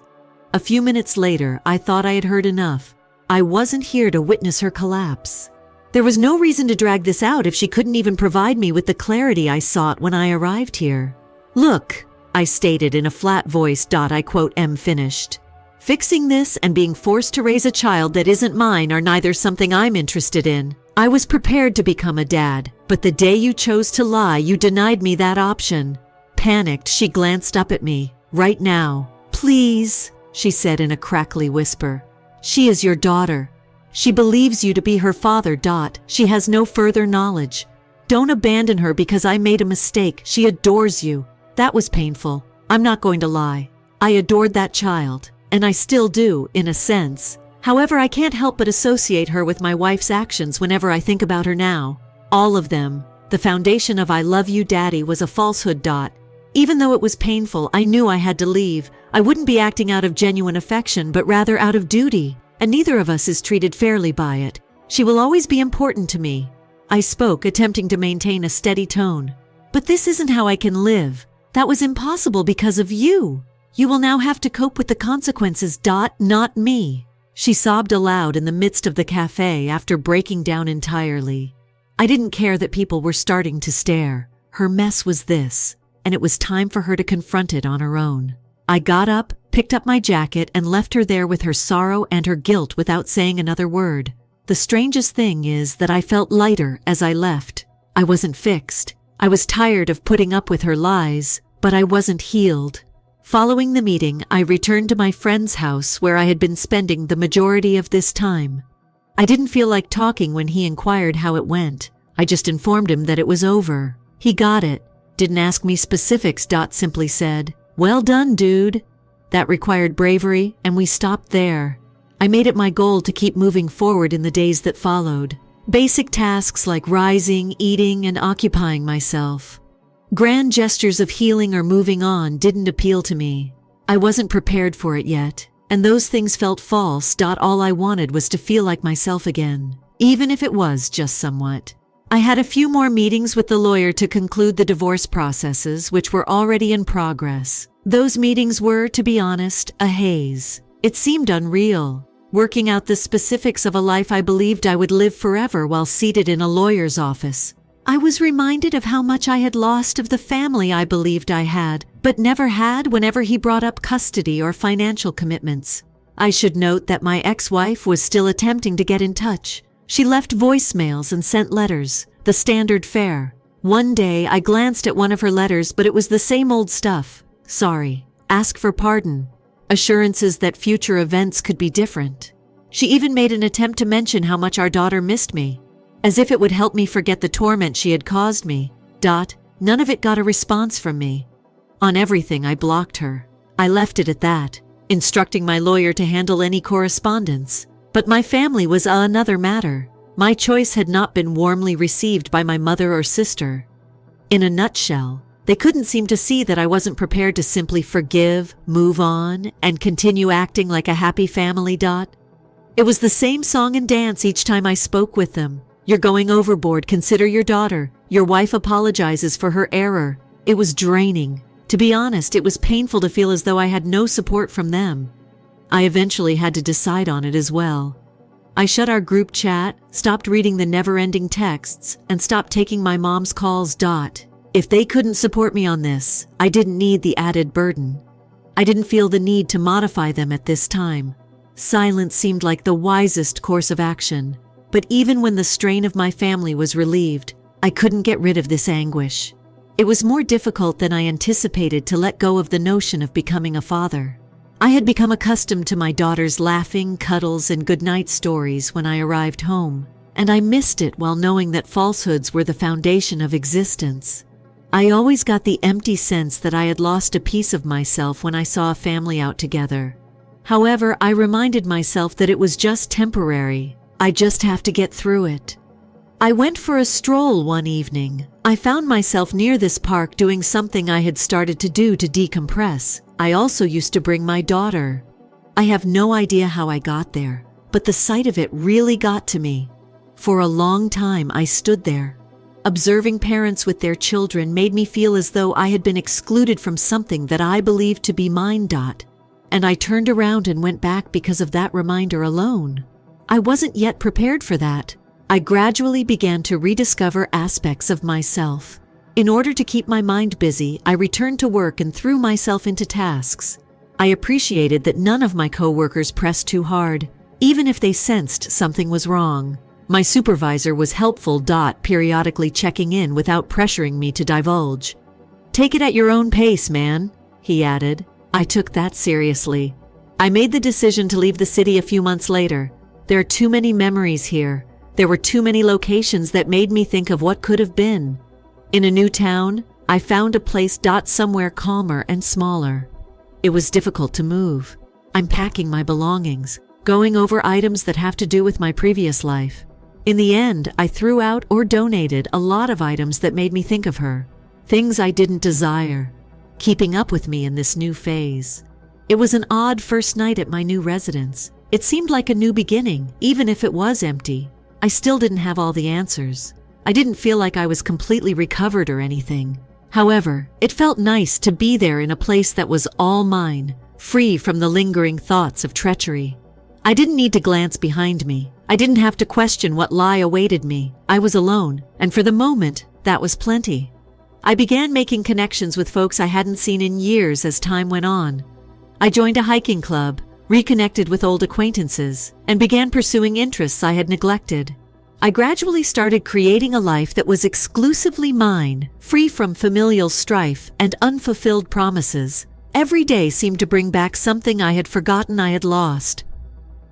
A few minutes later, I thought I had heard enough. I wasn't here to witness her collapse. There was no reason to drag this out if she couldn't even provide me with the clarity I sought when I arrived here. "Look," I stated in a flat voice. I quote, "am finished. Fixing this and being forced to raise a child that isn't mine are neither something I'm interested in. I was prepared to become a dad, but the day you chose to lie, you denied me that option." Panicked, she glanced up at me. "Right now. Please," she said in a crackly whisper. "She is your daughter. She believes you to be her father. She has no further knowledge. Don't abandon her because I made a mistake. She adores you." That was painful. I'm not going to lie. I adored that child. And I still do, in a sense. However, I can't help but associate her with my wife's actions whenever I think about her now. All of them. The foundation of "I love you, Daddy" was a falsehood. Even though it was painful, I knew I had to leave. I wouldn't be acting out of genuine affection, but rather out of duty. And neither of us is treated fairly by it. She will always be important to me. I spoke, attempting to maintain a steady tone. "But this isn't how I can live. That was impossible because of you. You will now have to cope with the consequences. Not me." She sobbed aloud in the midst of the cafe after breaking down entirely. I didn't care that people were starting to stare. Her mess was this, and it was time for her to confront it on her own. I got up, picked up my jacket, and left her there with her sorrow and her guilt without saying another word. The strangest thing is that I felt lighter as I left. I wasn't fixed. I was tired of putting up with her lies, but I wasn't healed. Following the meeting, I returned to my friend's house where I had been spending the majority of this time. I didn't feel like talking when he inquired how it went. I just informed him that it was over. He got it. Didn't ask me specifics. Simply said, "Well done, dude." That required bravery, and we stopped there. I made it my goal to keep moving forward in the days that followed. Basic tasks like rising, eating, and occupying myself. Grand gestures of healing or moving on didn't appeal to me. I wasn't prepared for it yet, and those things felt false. All I wanted was to feel like myself again, even if it was just somewhat. I had a few more meetings with the lawyer to conclude the divorce processes, which were already in progress. Those meetings were, to be honest, a haze. It seemed unreal, working out the specifics of a life I believed I would live forever while seated in a lawyer's office. I was reminded of how much I had lost of the family I believed I had, but never had whenever he brought up custody or financial commitments. I should note that my ex-wife was still attempting to get in touch. She left voicemails and sent letters, the standard fare. One day I glanced at one of her letters, but it was the same old stuff. Sorry. Ask for pardon. Assurances that future events could be different. She even made an attempt to mention how much our daughter missed me, as if it would help me forget the torment she had caused me. None of it got a response from me. On everything, I blocked her. I left it at that, instructing my lawyer to handle any correspondence. But my family was another matter. My choice had not been warmly received by my mother or sister. In a nutshell, they couldn't seem to see that I wasn't prepared to simply forgive, move on, and continue acting like a happy family. It was the same song and dance each time I spoke with them. "You're going overboard. Consider your daughter. Your wife apologizes for her error." It was draining. To be honest, it was painful to feel as though I had no support from them. I eventually had to decide on it as well. I shut our group chat, stopped reading the never-ending texts, and stopped taking my mom's calls. If they couldn't support me on this, I didn't need the added burden. I didn't feel the need to modify them at this time. Silence seemed like the wisest course of action. But even when the strain of my family was relieved, I couldn't get rid of this anguish. It was more difficult than I anticipated to let go of the notion of becoming a father. I had become accustomed to my daughter's laughing, cuddles, and goodnight stories when I arrived home, and I missed it while knowing that falsehoods were the foundation of existence. I always got the empty sense that I had lost a piece of myself when I saw a family out together. However, I reminded myself that it was just temporary. I just have to get through it. I went for a stroll one evening. I found myself near this park doing something I had started to do to decompress. I also used to bring my daughter. I have no idea how I got there, but the sight of it really got to me. For a long time, I stood there. Observing parents with their children made me feel as though I had been excluded from something that I believed to be mine. And I turned around and went back because of that reminder alone. I wasn't yet prepared for that. I gradually began to rediscover aspects of myself. In order to keep my mind busy, I returned to work and threw myself into tasks. I appreciated that none of my coworkers pressed too hard, even if they sensed something was wrong. My supervisor was helpful. Periodically checking in without pressuring me to divulge. "Take it at your own pace, man," he added. I took that seriously. I made the decision to leave the city a few months later. There are too many memories here. There were too many locations that made me think of what could have been. In a new town, I found a place. Somewhere calmer and smaller. It was difficult to move. I'm packing my belongings, going over items that have to do with my previous life. In the end, I threw out or donated a lot of items that made me think of her. Things I didn't desire, keeping up with me in this new phase. It was an odd first night at my new residence. It seemed like a new beginning, even if it was empty. I still didn't have all the answers. I didn't feel like I was completely recovered or anything. However, it felt nice to be there in a place that was all mine, free from the lingering thoughts of treachery. I didn't need to glance behind me. I didn't have to question what lie awaited me. I was alone, and for the moment, that was plenty. I began making connections with folks I hadn't seen in years as time went on. I joined a hiking club, reconnected with old acquaintances, and began pursuing interests I had neglected. I gradually started creating a life that was exclusively mine, free from familial strife and unfulfilled promises. Every day seemed to bring back something I had forgotten I had lost.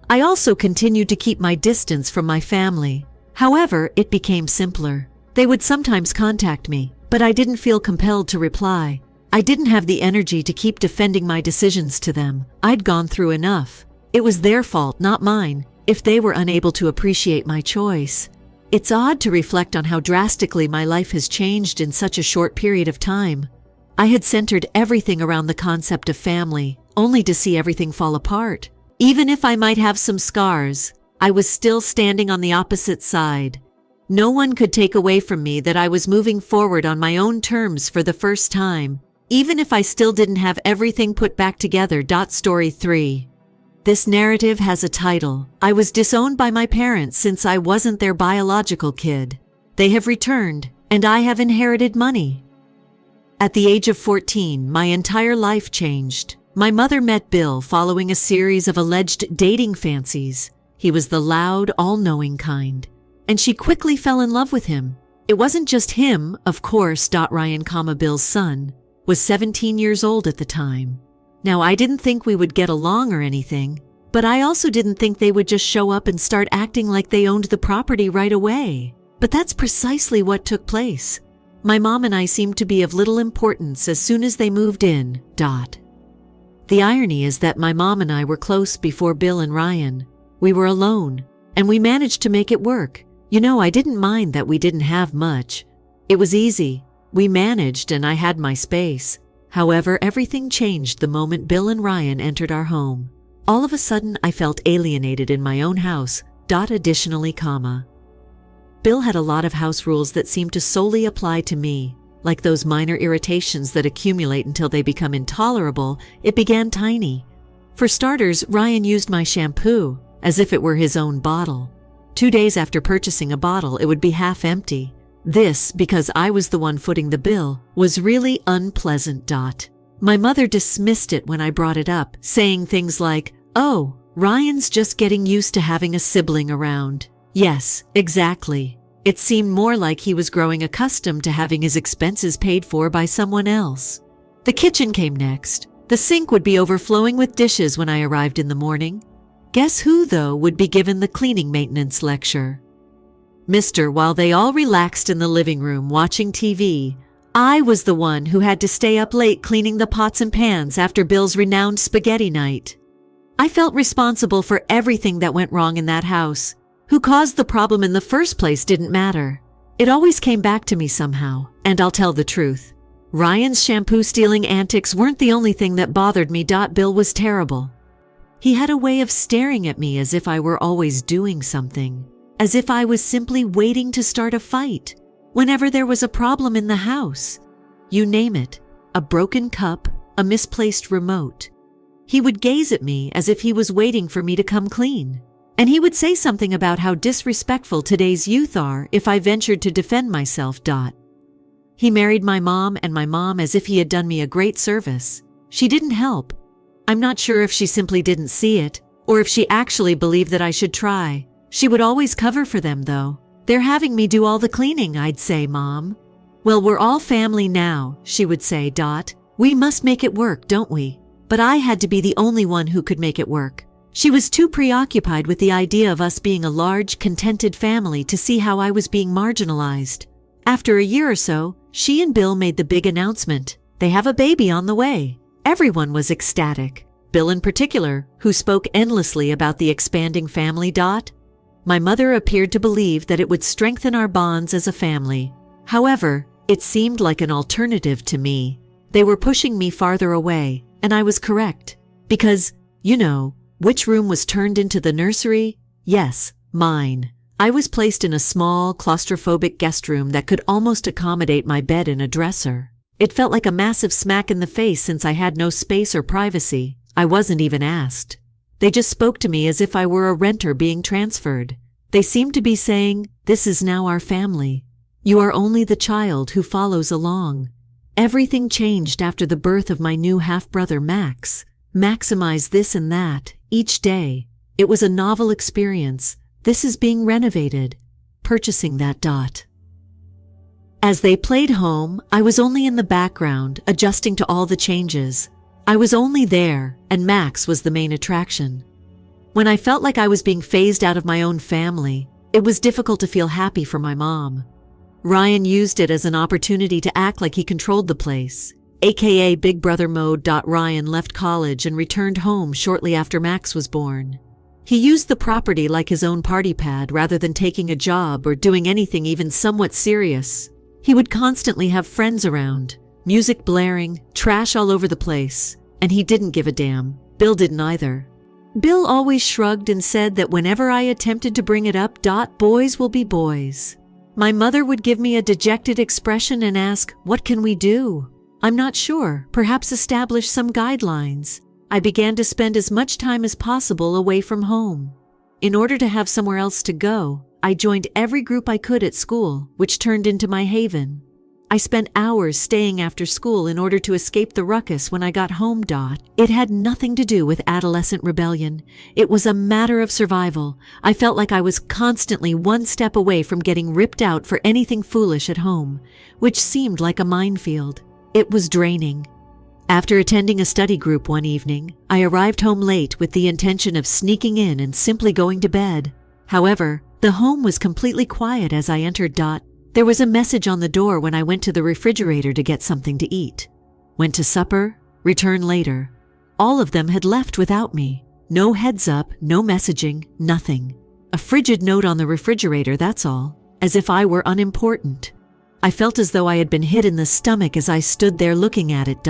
I also continued to keep my distance from my family. However, it became simpler. They would sometimes contact me, but I didn't feel compelled to reply. I didn't have the energy to keep defending my decisions to them. I'd gone through enough. It was their fault, not mine, if they were unable to appreciate my choice. It's odd to reflect on how drastically my life has changed in such a short period of time. I had centered everything around the concept of family, only to see everything fall apart. Even if I might have some scars, I was still standing on the opposite side. No one could take away from me that I was moving forward on my own terms for the first time, even if I still didn't have everything put back together. Story 3. This narrative has a title. I was disowned by my parents since I wasn't their biological kid. They have returned, and I have inherited money. At the age of 14, my entire life changed. My mother met Bill following a series of alleged dating fancies. He was the loud, all-knowing kind, and she quickly fell in love with him. It wasn't just him, of course. Ryan, Bill's son, was 17 years old at the time. Now, I didn't think we would get along or anything, but I also didn't think they would just show up and start acting like they owned the property right away. But that's precisely what took place. My mom and I seemed to be of little importance as soon as they moved in. The irony is that my mom and I were close before Bill and Ryan. We were alone, and we managed to make it work. I didn't mind that we didn't have much. It was easy. We managed, and I had my space. However, everything changed the moment Bill and Ryan entered our home. All of a sudden, I felt alienated in my own house. Additionally, Bill had a lot of house rules that seemed to solely apply to me. Like those minor irritations that accumulate until they become intolerable, it began tiny. For starters, Ryan used my shampoo as if it were his own bottle. 2 days after purchasing a bottle, it would be half empty. This, because I was the one footing the bill, was really unpleasant. My mother dismissed it when I brought it up, saying things like, "Oh, Ryan's just getting used to having a sibling around." Yes, exactly. It seemed more like he was growing accustomed to having his expenses paid for by someone else. The kitchen came next. The sink would be overflowing with dishes when I arrived in the morning. Guess who, though, would be given the cleaning maintenance lecture? While they all relaxed in the living room watching TV, I was the one who had to stay up late cleaning the pots and pans after Bill's renowned spaghetti night. I felt responsible for everything that went wrong in that house. Who caused the problem in the first place didn't matter. It always came back to me somehow, and I'll tell the truth. Ryan's shampoo-stealing antics weren't the only thing that bothered me. Bill was terrible. He had a way of staring at me as if I were always doing something. As if I was simply waiting to start a fight. Whenever there was a problem in the house, you name it, a broken cup, a misplaced remote, he would gaze at me as if he was waiting for me to come clean. And he would say something about how disrespectful today's youth are if I ventured to defend myself. He married my mom and my mom as if he had done me a great service. She didn't help. I'm not sure if she simply didn't see it, or if she actually believed that I should try. She would always cover for them, though. They're having me do all the cleaning, I'd say, Mom. Well, we're all family now, she would say, Dot. We must make it work, don't we? But I had to be the only one who could make it work. She was too preoccupied with the idea of us being a large, contented family to see how I was being marginalized. After a year or so, she and Bill made the big announcement. They have a baby on the way. Everyone was ecstatic. Bill in particular, who spoke endlessly about the expanding family. Dot. My mother appeared to believe that it would strengthen our bonds as a family. However, it seemed like an alternative to me. They were pushing me farther away, and I was correct. Because, which room was turned into the nursery? Yes, mine. I was placed in a small, claustrophobic guest room that could almost accommodate my bed and a dresser. It felt like a massive smack in the face since I had no space or privacy. I wasn't even asked. They just spoke to me as if I were a renter being transferred. They seemed to be saying, "This is now our family. You are only the child who follows along." Everything changed after the birth of my new half-brother Max. Maximize this and that, each day. It was a novel experience. This is being renovated. Purchasing that. Dot. As they played home, I was only in the background, adjusting to all the changes. I was only there, and Max was the main attraction. When I felt like I was being phased out of my own family, it was difficult to feel happy for my mom. Ryan used it as an opportunity to act like he controlled the place, aka Big Brother mode. Ryan left college and returned home shortly after Max was born. He used the property like his own party pad rather than taking a job or doing anything even somewhat serious. He would constantly have friends around, music blaring, trash all over the place, and he didn't give a damn. Bill didn't either. Bill always shrugged and said that whenever I attempted to bring it up, boys will be boys. My mother would give me a dejected expression and ask, "What can we do?" I'm not sure, perhaps establish some guidelines. I began to spend as much time as possible away from home. In order to have somewhere else to go, I joined every group I could at school, which turned into my haven. I spent hours staying after school in order to escape the ruckus when I got home. It had nothing to do with adolescent rebellion. It was a matter of survival. I felt like I was constantly one step away from getting ripped out for anything foolish at home, which seemed like a minefield. It was draining. After attending a study group one evening, I arrived home late with the intention of sneaking in and simply going to bed. However, the home was completely quiet as I entered. There was a message on the door when I went to the refrigerator to get something to eat. Went to supper, return later. All of them had left without me. No heads up, no messaging, nothing. A frigid note on the refrigerator, that's all, as if I were unimportant. I felt as though I had been hit in the stomach as I stood there looking at it.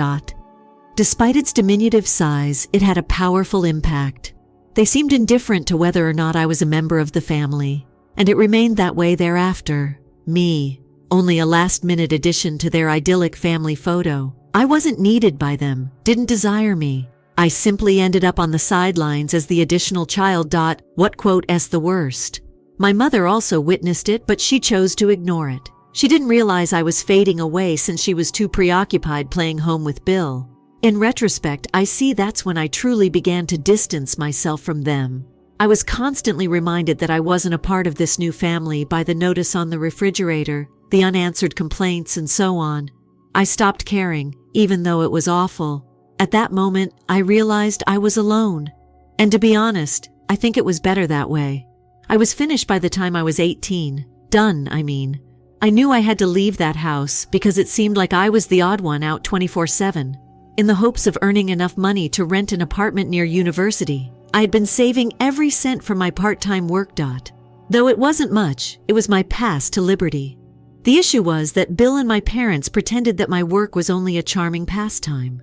Despite its diminutive size, it had a powerful impact. They seemed indifferent to whether or not I was a member of the family, and it remained that way thereafter. Me, only a last-minute addition to their idyllic family photo. I wasn't needed by them, didn't desire me. I simply ended up on the sidelines as the additional child. What quote-s the worst? My mother also witnessed it, but she chose to ignore it. She didn't realize I was fading away since she was too preoccupied playing home with Bill. In retrospect, I see that's when I truly began to distance myself from them. I was constantly reminded that I wasn't a part of this new family by the notice on the refrigerator, the unanswered complaints, and so on. I stopped caring, even though it was awful. At that moment, I realized I was alone. And to be honest, I think it was better that way. I was finished by the time I was 18. Done, I mean. I knew I had to leave that house because it seemed like I was the odd one out 24/7. In the hopes of earning enough money to rent an apartment near university, I had been saving every cent from my part-time work. Though it wasn't much, it was my pass to liberty. The issue was that Bill and my parents pretended that my work was only a charming pastime.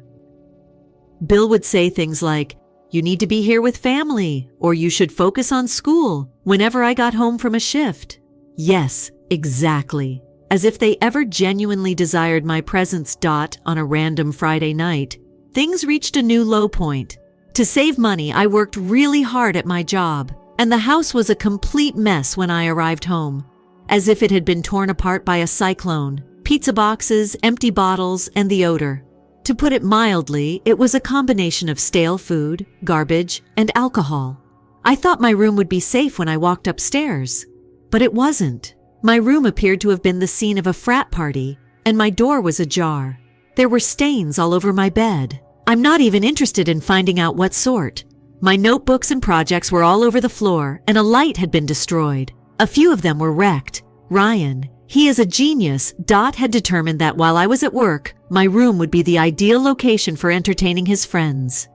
Bill would say things like, "You need to be here with family," or "You should focus on school," whenever I got home from a shift. Yes, exactly. As if they ever genuinely desired my presence. On a random Friday night, things reached a new low point. To save money, I worked really hard at my job, and the house was a complete mess when I arrived home. As if it had been torn apart by a cyclone, pizza boxes, empty bottles, and the odor. To put it mildly, it was a combination of stale food, garbage, and alcohol. I thought my room would be safe when I walked upstairs, but it wasn't. My room appeared to have been the scene of a frat party, and my door was ajar. There were stains all over my bed. I'm not even interested in finding out what sort. My notebooks and projects were all over the floor, and a light had been destroyed. A few of them were wrecked. Ryan, he is a genius, had determined that while I was at work, my room would be the ideal location for entertaining his friends.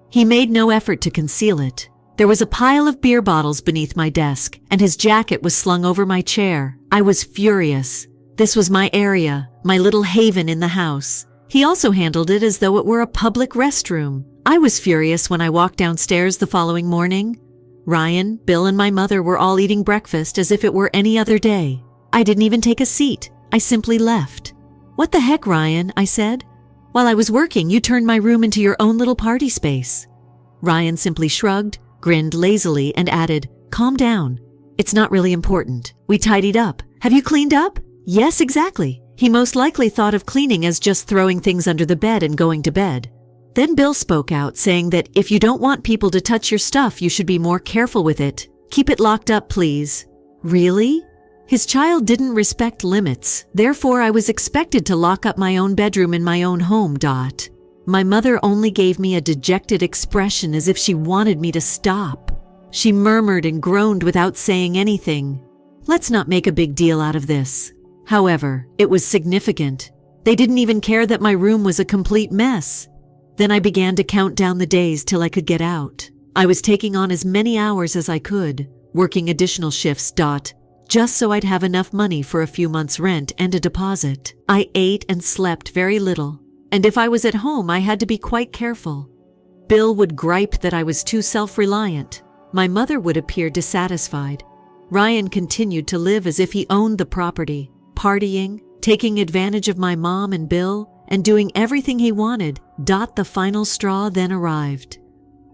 He made no effort to conceal it. There was a pile of beer bottles beneath my desk, and his jacket was slung over my chair. I was furious. This was my area, my little haven in the house. He also handled it as though it were a public restroom. I was furious when I walked downstairs the following morning. Ryan, Bill, and my mother were all eating breakfast as if it were any other day. I didn't even take a seat. I simply left. "What the heck, Ryan?" I said. "While I was working, you turned my room into your own little party space." Ryan simply shrugged, grinned lazily, and added, "Calm down. It's not really important. We tidied up. Have you cleaned up?" "Yes, exactly." He most likely thought of cleaning as just throwing things under the bed and going to bed. Then Bill spoke out, saying that if you don't want people to touch your stuff, you should be more careful with it. "Keep it locked up, please." Really? His child didn't respect limits. Therefore, I was expected to lock up my own bedroom in my own home. My mother only gave me a dejected expression as if she wanted me to stop. She murmured and groaned without saying anything. Let's not make a big deal out of this. However, it was significant. They didn't even care that my room was a complete mess. Then I began to count down the days till I could get out. I was taking on as many hours as I could, working additional shifts. Just so I'd have enough money for a few months' rent and a deposit. I ate and slept very little, and if I was at home, I had to be quite careful. Bill would gripe that I was too self-reliant. My mother would appear dissatisfied. Ryan continued to live as if he owned the property, partying, taking advantage of my mom and Bill, and doing everything he wanted. The final straw then arrived.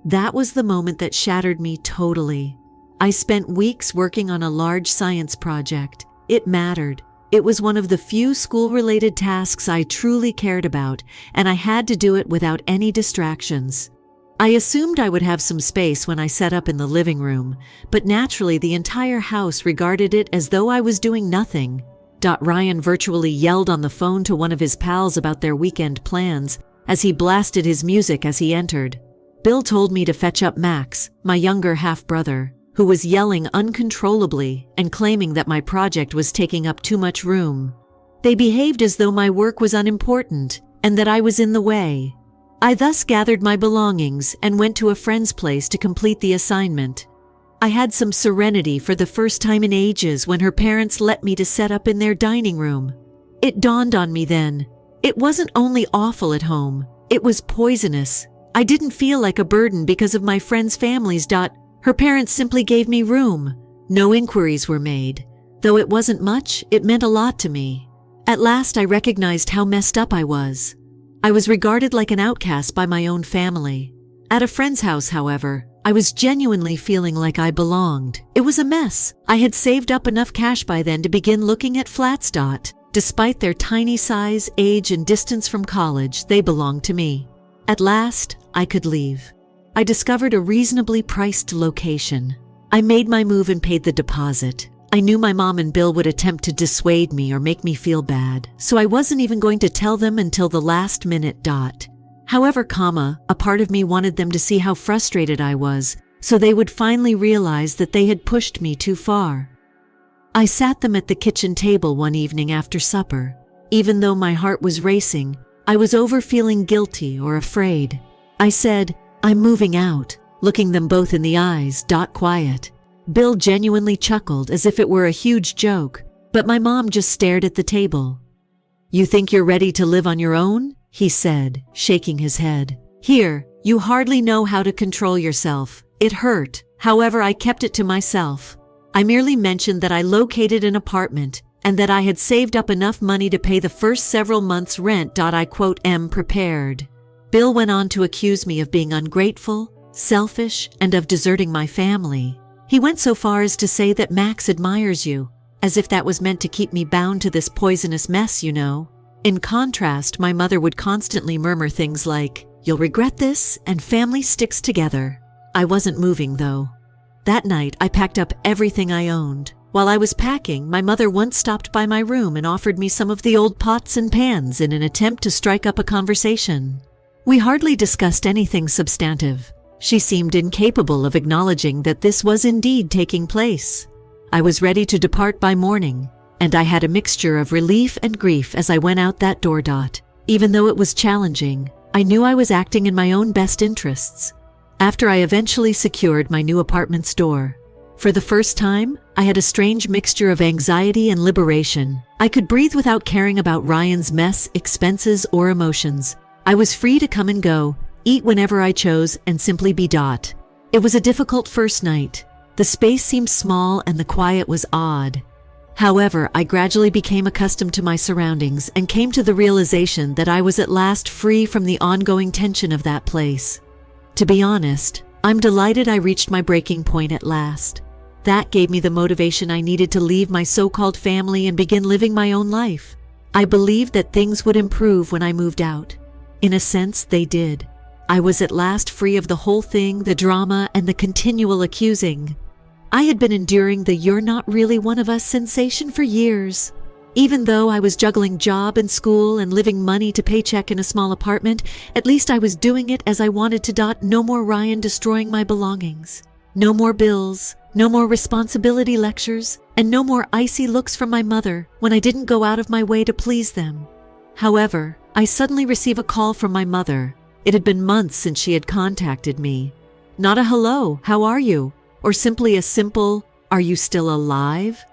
That was the moment that shattered me totally. I spent weeks working on a large science project. It mattered. It was one of the few school-related tasks I truly cared about, and I had to do it without any distractions. I assumed I would have some space when I set up in the living room, but naturally the entire house regarded it as though I was doing nothing. Ryan virtually yelled on the phone to one of his pals about their weekend plans as he blasted his music as he entered. Bill told me to fetch up Max, my younger half-brother, who was yelling uncontrollably and claiming that my project was taking up too much room. They behaved as though my work was unimportant and that I was in the way. I thus gathered my belongings and went to a friend's place to complete the assignment. I had some serenity for the first time in ages when her parents let me to set up in their dining room. It dawned on me then. It wasn't only awful at home, it was poisonous. I didn't feel like a burden because of my friends' families. Her parents simply gave me room. No inquiries were made. Though it wasn't much, it meant a lot to me. At last I recognized how messed up I was. I was regarded like an outcast by my own family. At a friend's house, however, I was genuinely feeling like I belonged. It was a mess. I had saved up enough cash by then to begin looking at flats. Despite their tiny size, age, and distance from college, they belonged to me. At last, I could leave. I discovered a reasonably priced location. I made my move and paid the deposit. I knew my mom and Bill would attempt to dissuade me or make me feel bad, so I wasn't even going to tell them until the last minute. However, a part of me wanted them to see how frustrated I was, so they would finally realize that they had pushed me too far. I sat them at the kitchen table one evening after supper. Even though my heart was racing, I was over feeling guilty or afraid. I said, "I'm moving out," looking them both in the eyes. Quiet. Bill genuinely chuckled as if it were a huge joke, but my mom just stared at the table. "You think you're ready to live on your own?" he said, shaking his head. "Here, you hardly know how to control yourself." It hurt. However, I kept it to myself. I merely mentioned that I located an apartment and that I had saved up enough money to pay the first several months' rent. I am prepared. Bill went on to accuse me of being ungrateful, selfish, and of deserting my family. He went so far as to say that Max admires you, as if that was meant to keep me bound to this poisonous mess, you know. In contrast, my mother would constantly murmur things like, "You'll regret this," and "family sticks together." I wasn't moving, though. That night, I packed up everything I owned. While I was packing, my mother once stopped by my room and offered me some of the old pots and pans in an attempt to strike up a conversation. We hardly discussed anything substantive. She seemed incapable of acknowledging that this was indeed taking place. I was ready to depart by morning, and I had a mixture of relief and grief as I went out that door. Even though it was challenging, I knew I was acting in my own best interests. After I eventually secured my new apartment's door, for the first time, I had a strange mixture of anxiety and liberation. I could breathe without caring about Ryan's mess, expenses, or emotions. I was free to come and go, eat whenever I chose, and simply be. It was a difficult first night. The space seemed small and the quiet was odd. However, I gradually became accustomed to my surroundings and came to the realization that I was at last free from the ongoing tension of that place. To be honest, I'm delighted I reached my breaking point at last. That gave me the motivation I needed to leave my so-called family and begin living my own life. I believed that things would improve when I moved out. In a sense, they did. I was at last free of the whole thing, the drama, and the continual accusing. I had been enduring the "you're not really one of us" sensation for years. Even though I was juggling job and school and living money to paycheck in a small apartment, at least I was doing it as I wanted to. No more Ryan destroying my belongings. No more bills, no more responsibility lectures, and no more icy looks from my mother when I didn't go out of my way to please them. However, I suddenly receive a call from my mother. It had been months since she had contacted me. Not a "hello, how are you?" or simply a simple, "Are you still alive?"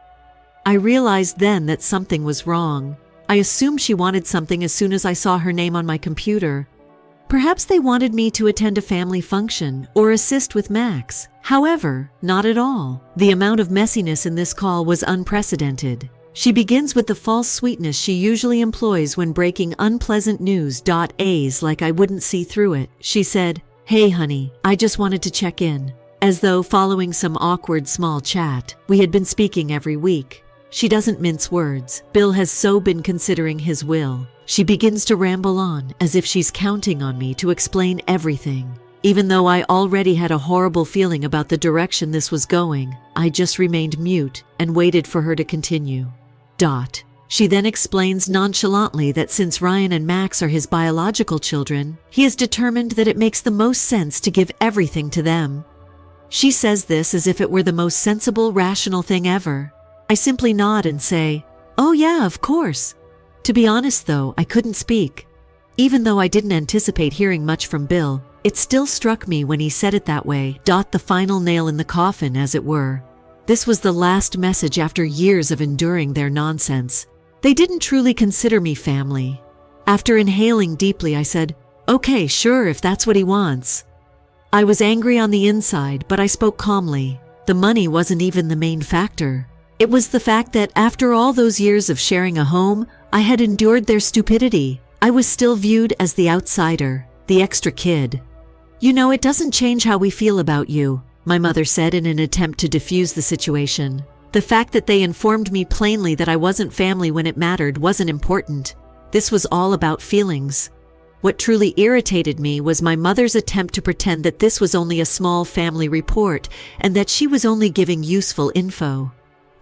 I realized then that something was wrong. I assumed she wanted something as soon as I saw her name on my computer. Perhaps they wanted me to attend a family function or assist with Max. However, not at all. The amount of messiness in this call was unprecedented. She begins with the false sweetness she usually employs when breaking unpleasant news. A's like I wouldn't see through it. She said, "Hey honey, I just wanted to check in." As though following some awkward small chat. We had been speaking every week. She doesn't mince words. Bill has so been considering his will. She begins to ramble on as if she's counting on me to explain everything. Even though I already had a horrible feeling about the direction this was going, I just remained mute and waited for her to continue. She then explains nonchalantly that since Ryan and Max are his biological children, he has determined that it makes the most sense to give everything to them. She says this as if it were the most sensible, rational thing ever. I simply nod and say, "Oh yeah, of course." To be honest though, I couldn't speak. Even though I didn't anticipate hearing much from Bill, it still struck me when he said it that way. The final nail in the coffin, as it were. This was the last message after years of enduring their nonsense. They didn't truly consider me family. After inhaling deeply, I said, "Okay, sure, if that's what he wants." I was angry on the inside, but I spoke calmly. The money wasn't even the main factor. It was the fact that after all those years of sharing a home, I had endured their stupidity. I was still viewed as the outsider, the extra kid. "You know, it doesn't change how we feel about you," my mother said in an attempt to diffuse the situation. The fact that they informed me plainly that I wasn't family when it mattered wasn't important. This was all about feelings. What truly irritated me was my mother's attempt to pretend that this was only a small family report and that she was only giving useful info.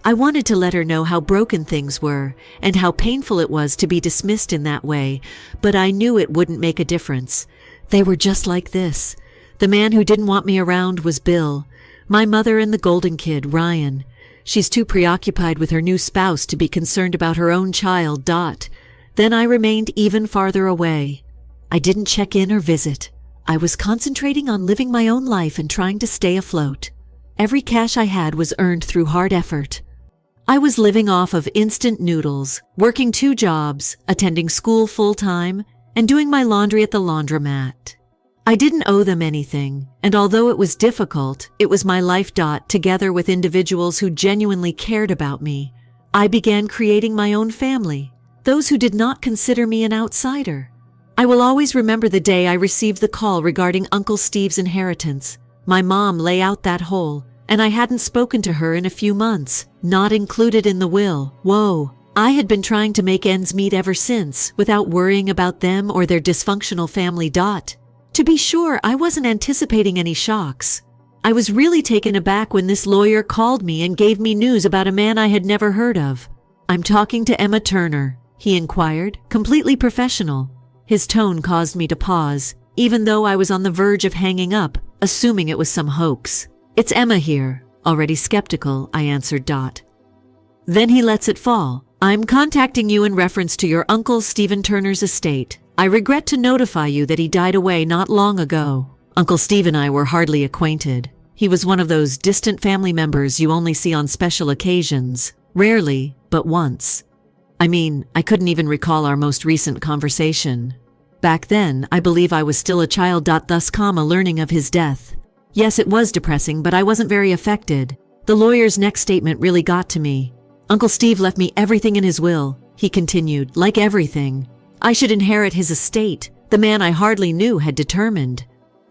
I wanted to let her know how broken things were and how painful it was to be dismissed in that way, but I knew it wouldn't make a difference. They were just like this. The man who didn't want me around was Bill. My mother and the golden kid, Ryan. She's too preoccupied with her new spouse to be concerned about her own child. Then I remained even farther away. I didn't check in or visit. I was concentrating on living my own life and trying to stay afloat. Every cash I had was earned through hard effort. I was living off of instant noodles, working 2 jobs, attending school full-time, and doing my laundry at the laundromat. I didn't owe them anything, and although it was difficult, it was my life. Together with individuals who genuinely cared about me, I began creating my own family, those who did not consider me an outsider. I will always remember the day I received the call regarding Uncle Steve's inheritance. My mom lay out that whole, and I hadn't spoken to her in a few months, not included in the will. Whoa. I had been trying to make ends meet ever since, without worrying about them or their dysfunctional family. To be sure, I wasn't anticipating any shocks. I was really taken aback when this lawyer called me and gave me news about a man I had never heard of. "I'm talking to Emma Turner," he inquired, completely professional. His tone caused me to pause, even though I was on the verge of hanging up, assuming it was some hoax. "It's Emma here." Already skeptical, I answered. Then he lets it fall. "I'm contacting you in reference to your uncle Stephen Turner's estate. I regret to notify you that he died away not long ago." Uncle Steve and I were hardly acquainted. He was one of those distant family members you only see on special occasions. Rarely, but once. I mean, I couldn't even recall our most recent conversation. Back then, I believe I was still a child. Thus, learning of his death. Yes, it was depressing, but I wasn't very affected. The lawyer's next statement really got to me. "Uncle Steve left me everything in his will," he continued, "like everything. I should inherit his estate, the man I hardly knew had determined."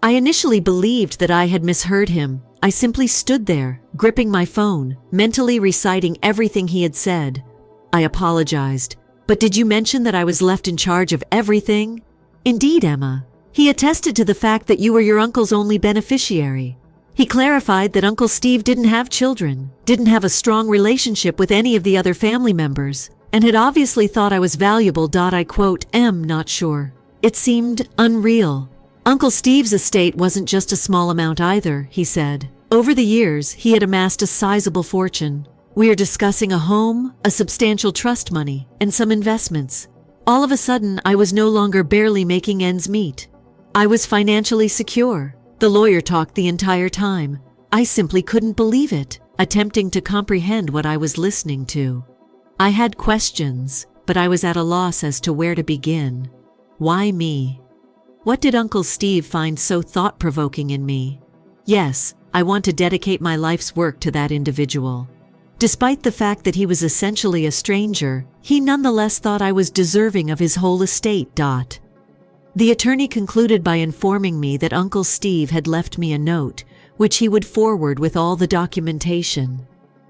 I initially believed that I had misheard him. I simply stood there, gripping my phone, mentally reciting everything he had said. I apologized. "But did you mention that I was left in charge of everything?" "Indeed, Emma. He attested to the fact that you were your uncle's only beneficiary. He clarified that Uncle Steve didn't have children, didn't have a strong relationship with any of the other family members, and had obviously thought I was valuable. I quote, "Am not sure." It seemed unreal. "Uncle Steve's estate wasn't just a small amount either," he said. "Over the years, he had amassed a sizable fortune. We are discussing a home, a substantial trust money, and some investments. All of a sudden, I was no longer barely making ends meet. I was financially secure." The lawyer talked the entire time. I simply couldn't believe it, attempting to comprehend what I was listening to. I had questions, but I was at a loss as to where to begin. Why me? What did Uncle Steve find so thought-provoking in me? Yes, I want to dedicate my life's work to that individual. Despite the fact that he was essentially a stranger, he nonetheless thought I was deserving of his whole estate. The attorney concluded by informing me that Uncle Steve had left me a note, which he would forward with all the documentation.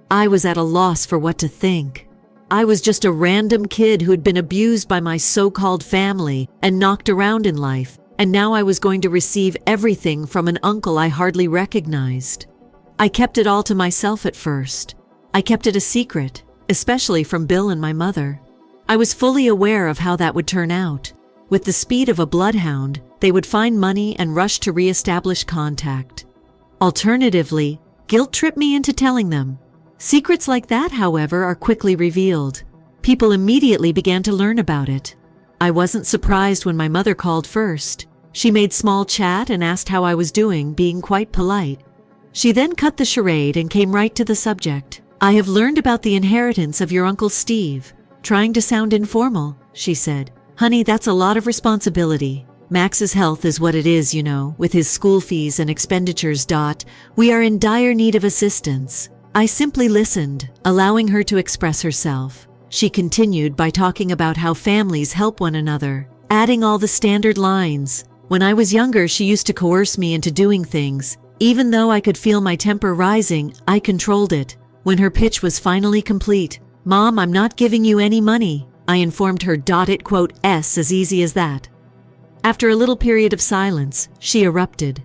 I was at a loss for what to think. I was just a random kid who had been abused by my so-called family and knocked around in life, and now I was going to receive everything from an uncle I hardly recognized. I kept it all to myself at first. I kept it a secret, especially from Bill and my mother. I was fully aware of how that would turn out. With the speed of a bloodhound, they would find money and rush to re-establish contact. Alternatively, guilt-trip me into telling them. Secrets like that, however, are quickly revealed. People immediately began to learn about it. I wasn't surprised when my mother called first. She made small chat and asked how I was doing, being quite polite. She then cut the charade and came right to the subject. "I have learned about the inheritance of your Uncle Steve." Trying to sound informal, she said. "Honey, that's a lot of responsibility. Max's health is what it is, with his school fees and expenditures. We are in dire need of assistance." I simply listened, allowing her to express herself. She continued by talking about how families help one another, adding all the standard lines. When I was younger, she used to coerce me into doing things. Even though I could feel my temper rising, I controlled it. When her pitch was finally complete, "Mom, I'm not giving you any money," I informed her. It quote, "S as easy as that." After a little period of silence, she erupted.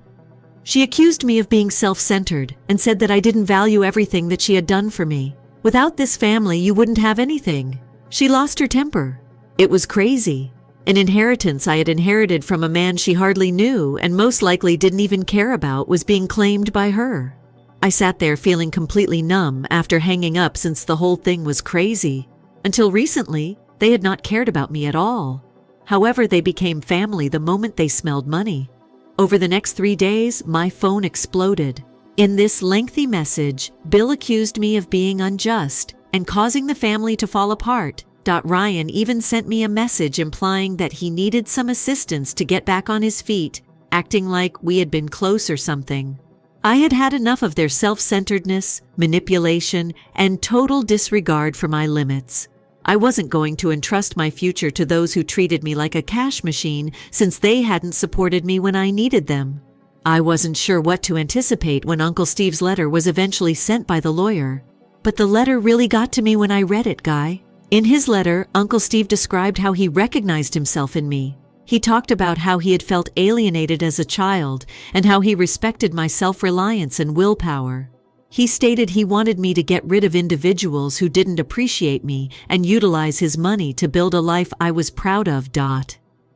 She accused me of being self-centered and said that I didn't value everything that she had done for me. "Without this family, you wouldn't have anything." She lost her temper. It was crazy. An inheritance I had inherited from a man she hardly knew and most likely didn't even care about was being claimed by her. I sat there feeling completely numb after hanging up, since the whole thing was crazy. Until recently, they had not cared about me at all. However, they became family the moment they smelled money. Over the next 3 days, my phone exploded. In this lengthy message, Bill accused me of being unjust and causing the family to fall apart. Ryan even sent me a message implying that he needed some assistance to get back on his feet, acting like we had been close or something. I had had enough of their self-centeredness, manipulation, and total disregard for my limits. I wasn't going to entrust my future to those who treated me like a cash machine, since they hadn't supported me when I needed them. I wasn't sure what to anticipate when Uncle Steve's letter was eventually sent by the lawyer. But the letter really got to me when I read it, Guy. In his letter, Uncle Steve described how he recognized himself in me. He talked about how he had felt alienated as a child and how he respected my self-reliance and willpower. He stated he wanted me to get rid of individuals who didn't appreciate me and utilize his money to build a life I was proud of.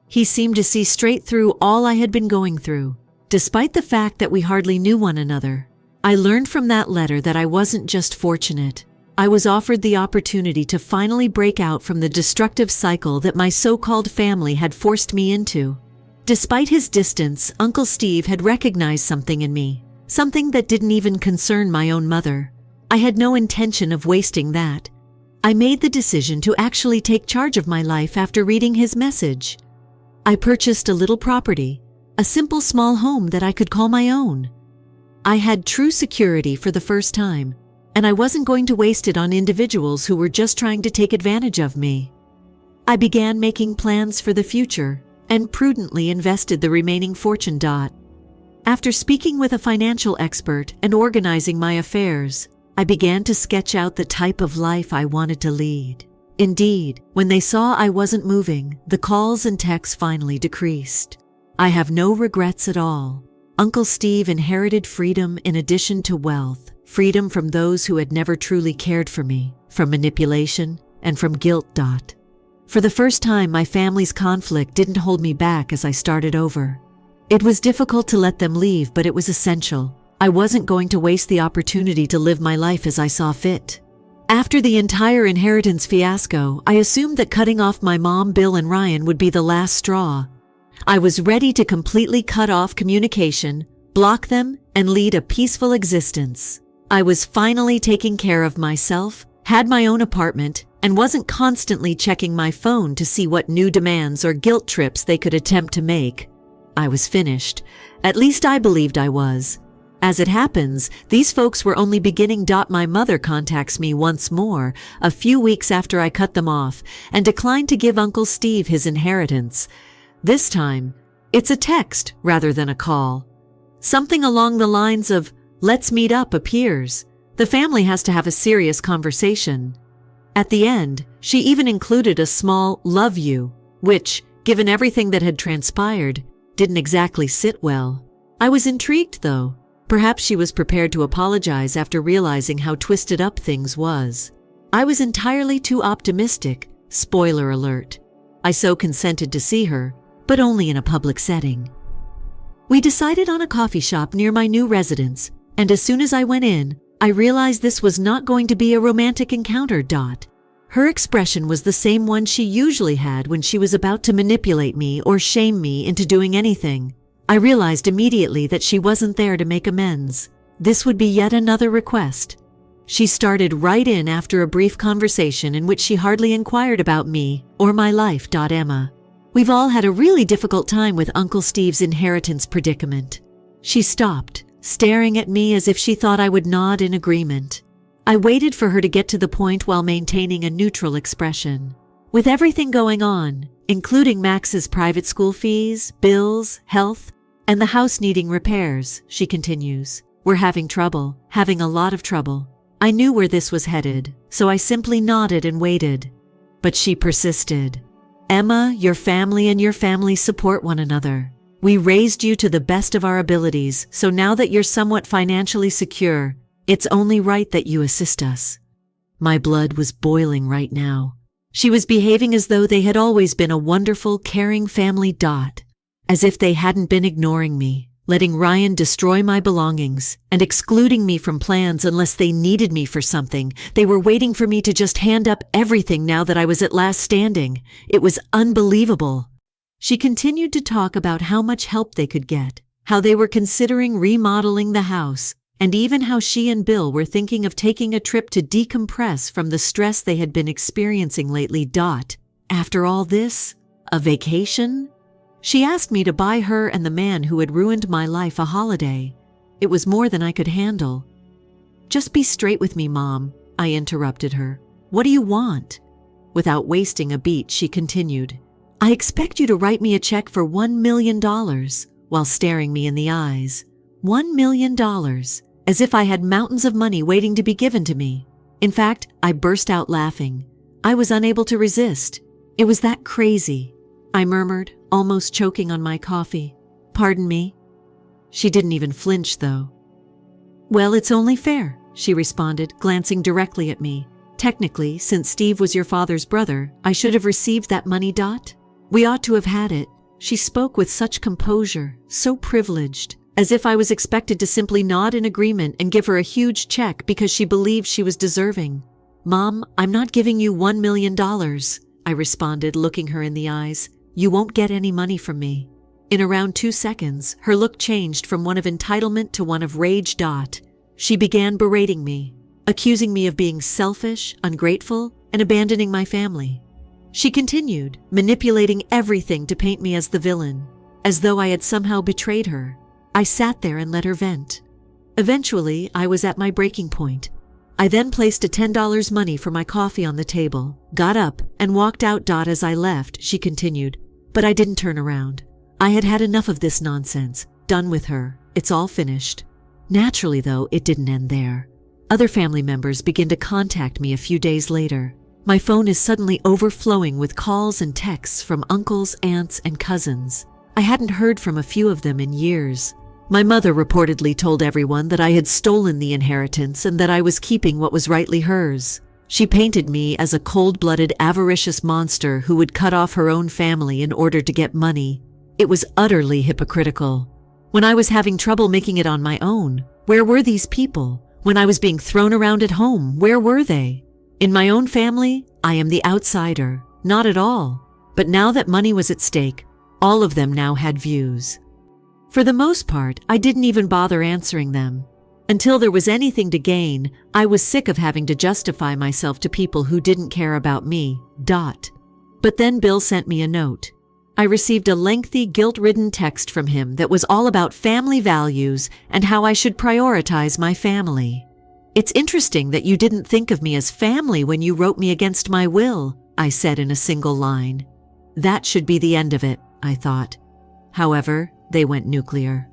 He seemed to see straight through all I had been going through, despite the fact that we hardly knew one another. I learned from that letter that I wasn't just fortunate. I was offered the opportunity to finally break out from the destructive cycle that my so-called family had forced me into. Despite his distance, Uncle Steve had recognized something in me, something that didn't even concern my own mother. I had no intention of wasting that. I made the decision to actually take charge of my life after reading his message. I purchased a little property, a simple small home that I could call my own. I had true security for the first time, and I wasn't going to waste it on individuals who were just trying to take advantage of me. I began making plans for the future and prudently invested the remaining fortune. After speaking with a financial expert and organizing my affairs, I began to sketch out the type of life I wanted to lead. Indeed, when they saw I wasn't moving, the calls and texts finally decreased. I have no regrets at all. Uncle Steve inherited freedom in addition to wealth, freedom from those who had never truly cared for me, from manipulation, and from guilt. For the first time, my family's conflict didn't hold me back as I started over. It was difficult to let them leave, but it was essential. I wasn't going to waste the opportunity to live my life as I saw fit. After the entire inheritance fiasco, I assumed that cutting off my mom, Bill, and Ryan would be the last straw. I was ready to completely cut off communication, block them, and lead a peaceful existence. I was finally taking care of myself, had my own apartment, and wasn't constantly checking my phone to see what new demands or guilt trips they could attempt to make. I was finished. At least I believed I was. As it happens, these folks were only beginning. My mother contacts me once more, a few weeks after I cut them off, and declined to give Uncle Steve his inheritance. This time, it's a text rather than a call. Something along the lines of, "Let's meet up," appears. The family has to have a serious conversation. At the end, she even included a small "love you," which, given everything that had transpired, didn't exactly sit well. I was intrigued, though. Perhaps she was prepared to apologize after realizing how twisted up things was. I was entirely too optimistic. Spoiler alert. I so consented to see her, but only in a public setting. We decided on a coffee shop near my new residence, and as soon as I went in, I realized this was not going to be a romantic encounter. Her expression was the same one she usually had when she was about to manipulate me or shame me into doing anything. I realized immediately that she wasn't there to make amends. This would be yet another request. She started right in after a brief conversation in which she hardly inquired about me or my life. Emma, we've all had a really difficult time with Uncle Steve's inheritance predicament. She stopped, staring at me as if she thought I would nod in agreement. I waited for her to get to the point while maintaining a neutral expression. With everything going on, including Max's private school fees, bills, health, and the house needing repairs, she continues, we're having a lot of trouble. I knew where this was headed, so I simply nodded and waited. But she persisted. Emma, your family and your family support one another. We raised you to the best of our abilities, so now that you're somewhat financially secure, it's only right that you assist us. My blood was boiling right now. She was behaving as though they had always been a wonderful, caring family. As if they hadn't been ignoring me, letting Ryan destroy my belongings, and excluding me from plans unless they needed me for something. They were waiting for me to just hand up everything now that I was at last standing. It was unbelievable. She continued to talk about how much help they could get, how they were considering remodeling the house, and even how she and Bill were thinking of taking a trip to decompress from the stress they had been experiencing lately. After all this, a vacation? She asked me to buy her and the man who had ruined my life a holiday. It was more than I could handle. Just be straight with me, Mom, I interrupted her. What do you want? Without wasting a beat, she continued. I expect you to write me a check for $1 million. while staring me in the eyes. $1 million, as if I had mountains of money waiting to be given to me. In fact, I burst out laughing. I was unable to resist. It was that crazy. I murmured, almost choking on my coffee. "Pardon me?" She didn't even flinch, though. "Well, it's only fair," she responded, glancing directly at me. "Technically, since Steve was your father's brother, I should have received that money. We ought to have had it." She spoke with such composure, so privileged, as if I was expected to simply nod in agreement and give her a huge check because she believed she was deserving. "Mom, I'm not giving you $1 million, I responded, looking her in the eyes. "You won't get any money from me." In around 2 seconds, her look changed from one of entitlement to one of rage. She began berating me, accusing me of being selfish, ungrateful, and abandoning my family. She continued, manipulating everything to paint me as the villain, as though I had somehow betrayed her. I sat there and let her vent. Eventually, I was at my breaking point. I then placed a $10 money for my coffee on the table, got up, and walked out. As I left, she continued, "But I didn't turn around. I had had enough of this nonsense. Done with her. It's all finished." Naturally, though, it didn't end there. Other family members began to contact me a few days later. My phone is suddenly overflowing with calls and texts from uncles, aunts, and cousins. I hadn't heard from a few of them in years. My mother reportedly told everyone that I had stolen the inheritance and that I was keeping what was rightly hers. She painted me as a cold-blooded, avaricious monster who would cut off her own family in order to get money. It was utterly hypocritical. When I was having trouble making it on my own, where were these people? When I was being thrown around at home, where were they? In my own family, I am the outsider. Not at all. But now that money was at stake, all of them now had views. For the most part, I didn't even bother answering them. Until there was anything to gain, I was sick of having to justify myself to people who didn't care about me. But then Bill sent me a note. I received a lengthy, guilt-ridden text from him that was all about family values and how I should prioritize my family. "It's interesting that you didn't think of me as family when you wrote me against my will," I said in a single line. That should be the end of it, I thought. However, they went nuclear.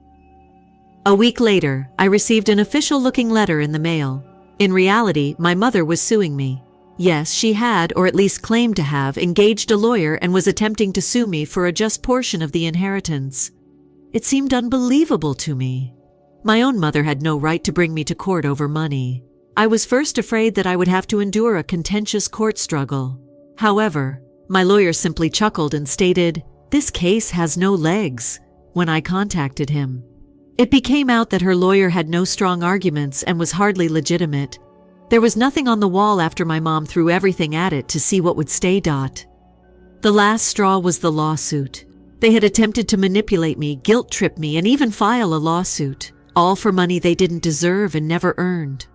A week later, I received an official-looking letter in the mail. In reality, my mother was suing me. Yes, she had, or at least claimed to have, engaged a lawyer and was attempting to sue me for a just portion of the inheritance. It seemed unbelievable to me. My own mother had no right to bring me to court over money. I was first afraid that I would have to endure a contentious court struggle. However, my lawyer simply chuckled and stated, "This case has no legs," when I contacted him. It became out that her lawyer had no strong arguments and was hardly legitimate. There was nothing on the wall after my mom threw everything at it to see what would stay. The last straw was the lawsuit. They had attempted to manipulate me, guilt-trip me, and even file a lawsuit, all for money they didn't deserve and never earned.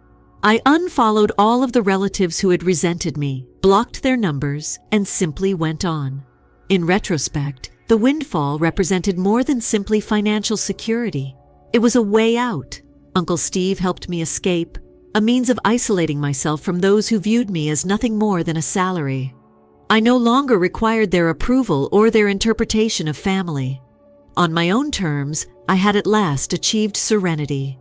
I unfollowed all of the relatives who had resented me, blocked their numbers, and simply went on. In retrospect, the windfall represented more than simply financial security. It was a way out. Uncle Steve helped me escape, a means of isolating myself from those who viewed me as nothing more than a salary. I no longer required their approval or their interpretation of family. On my own terms, I had at last achieved serenity.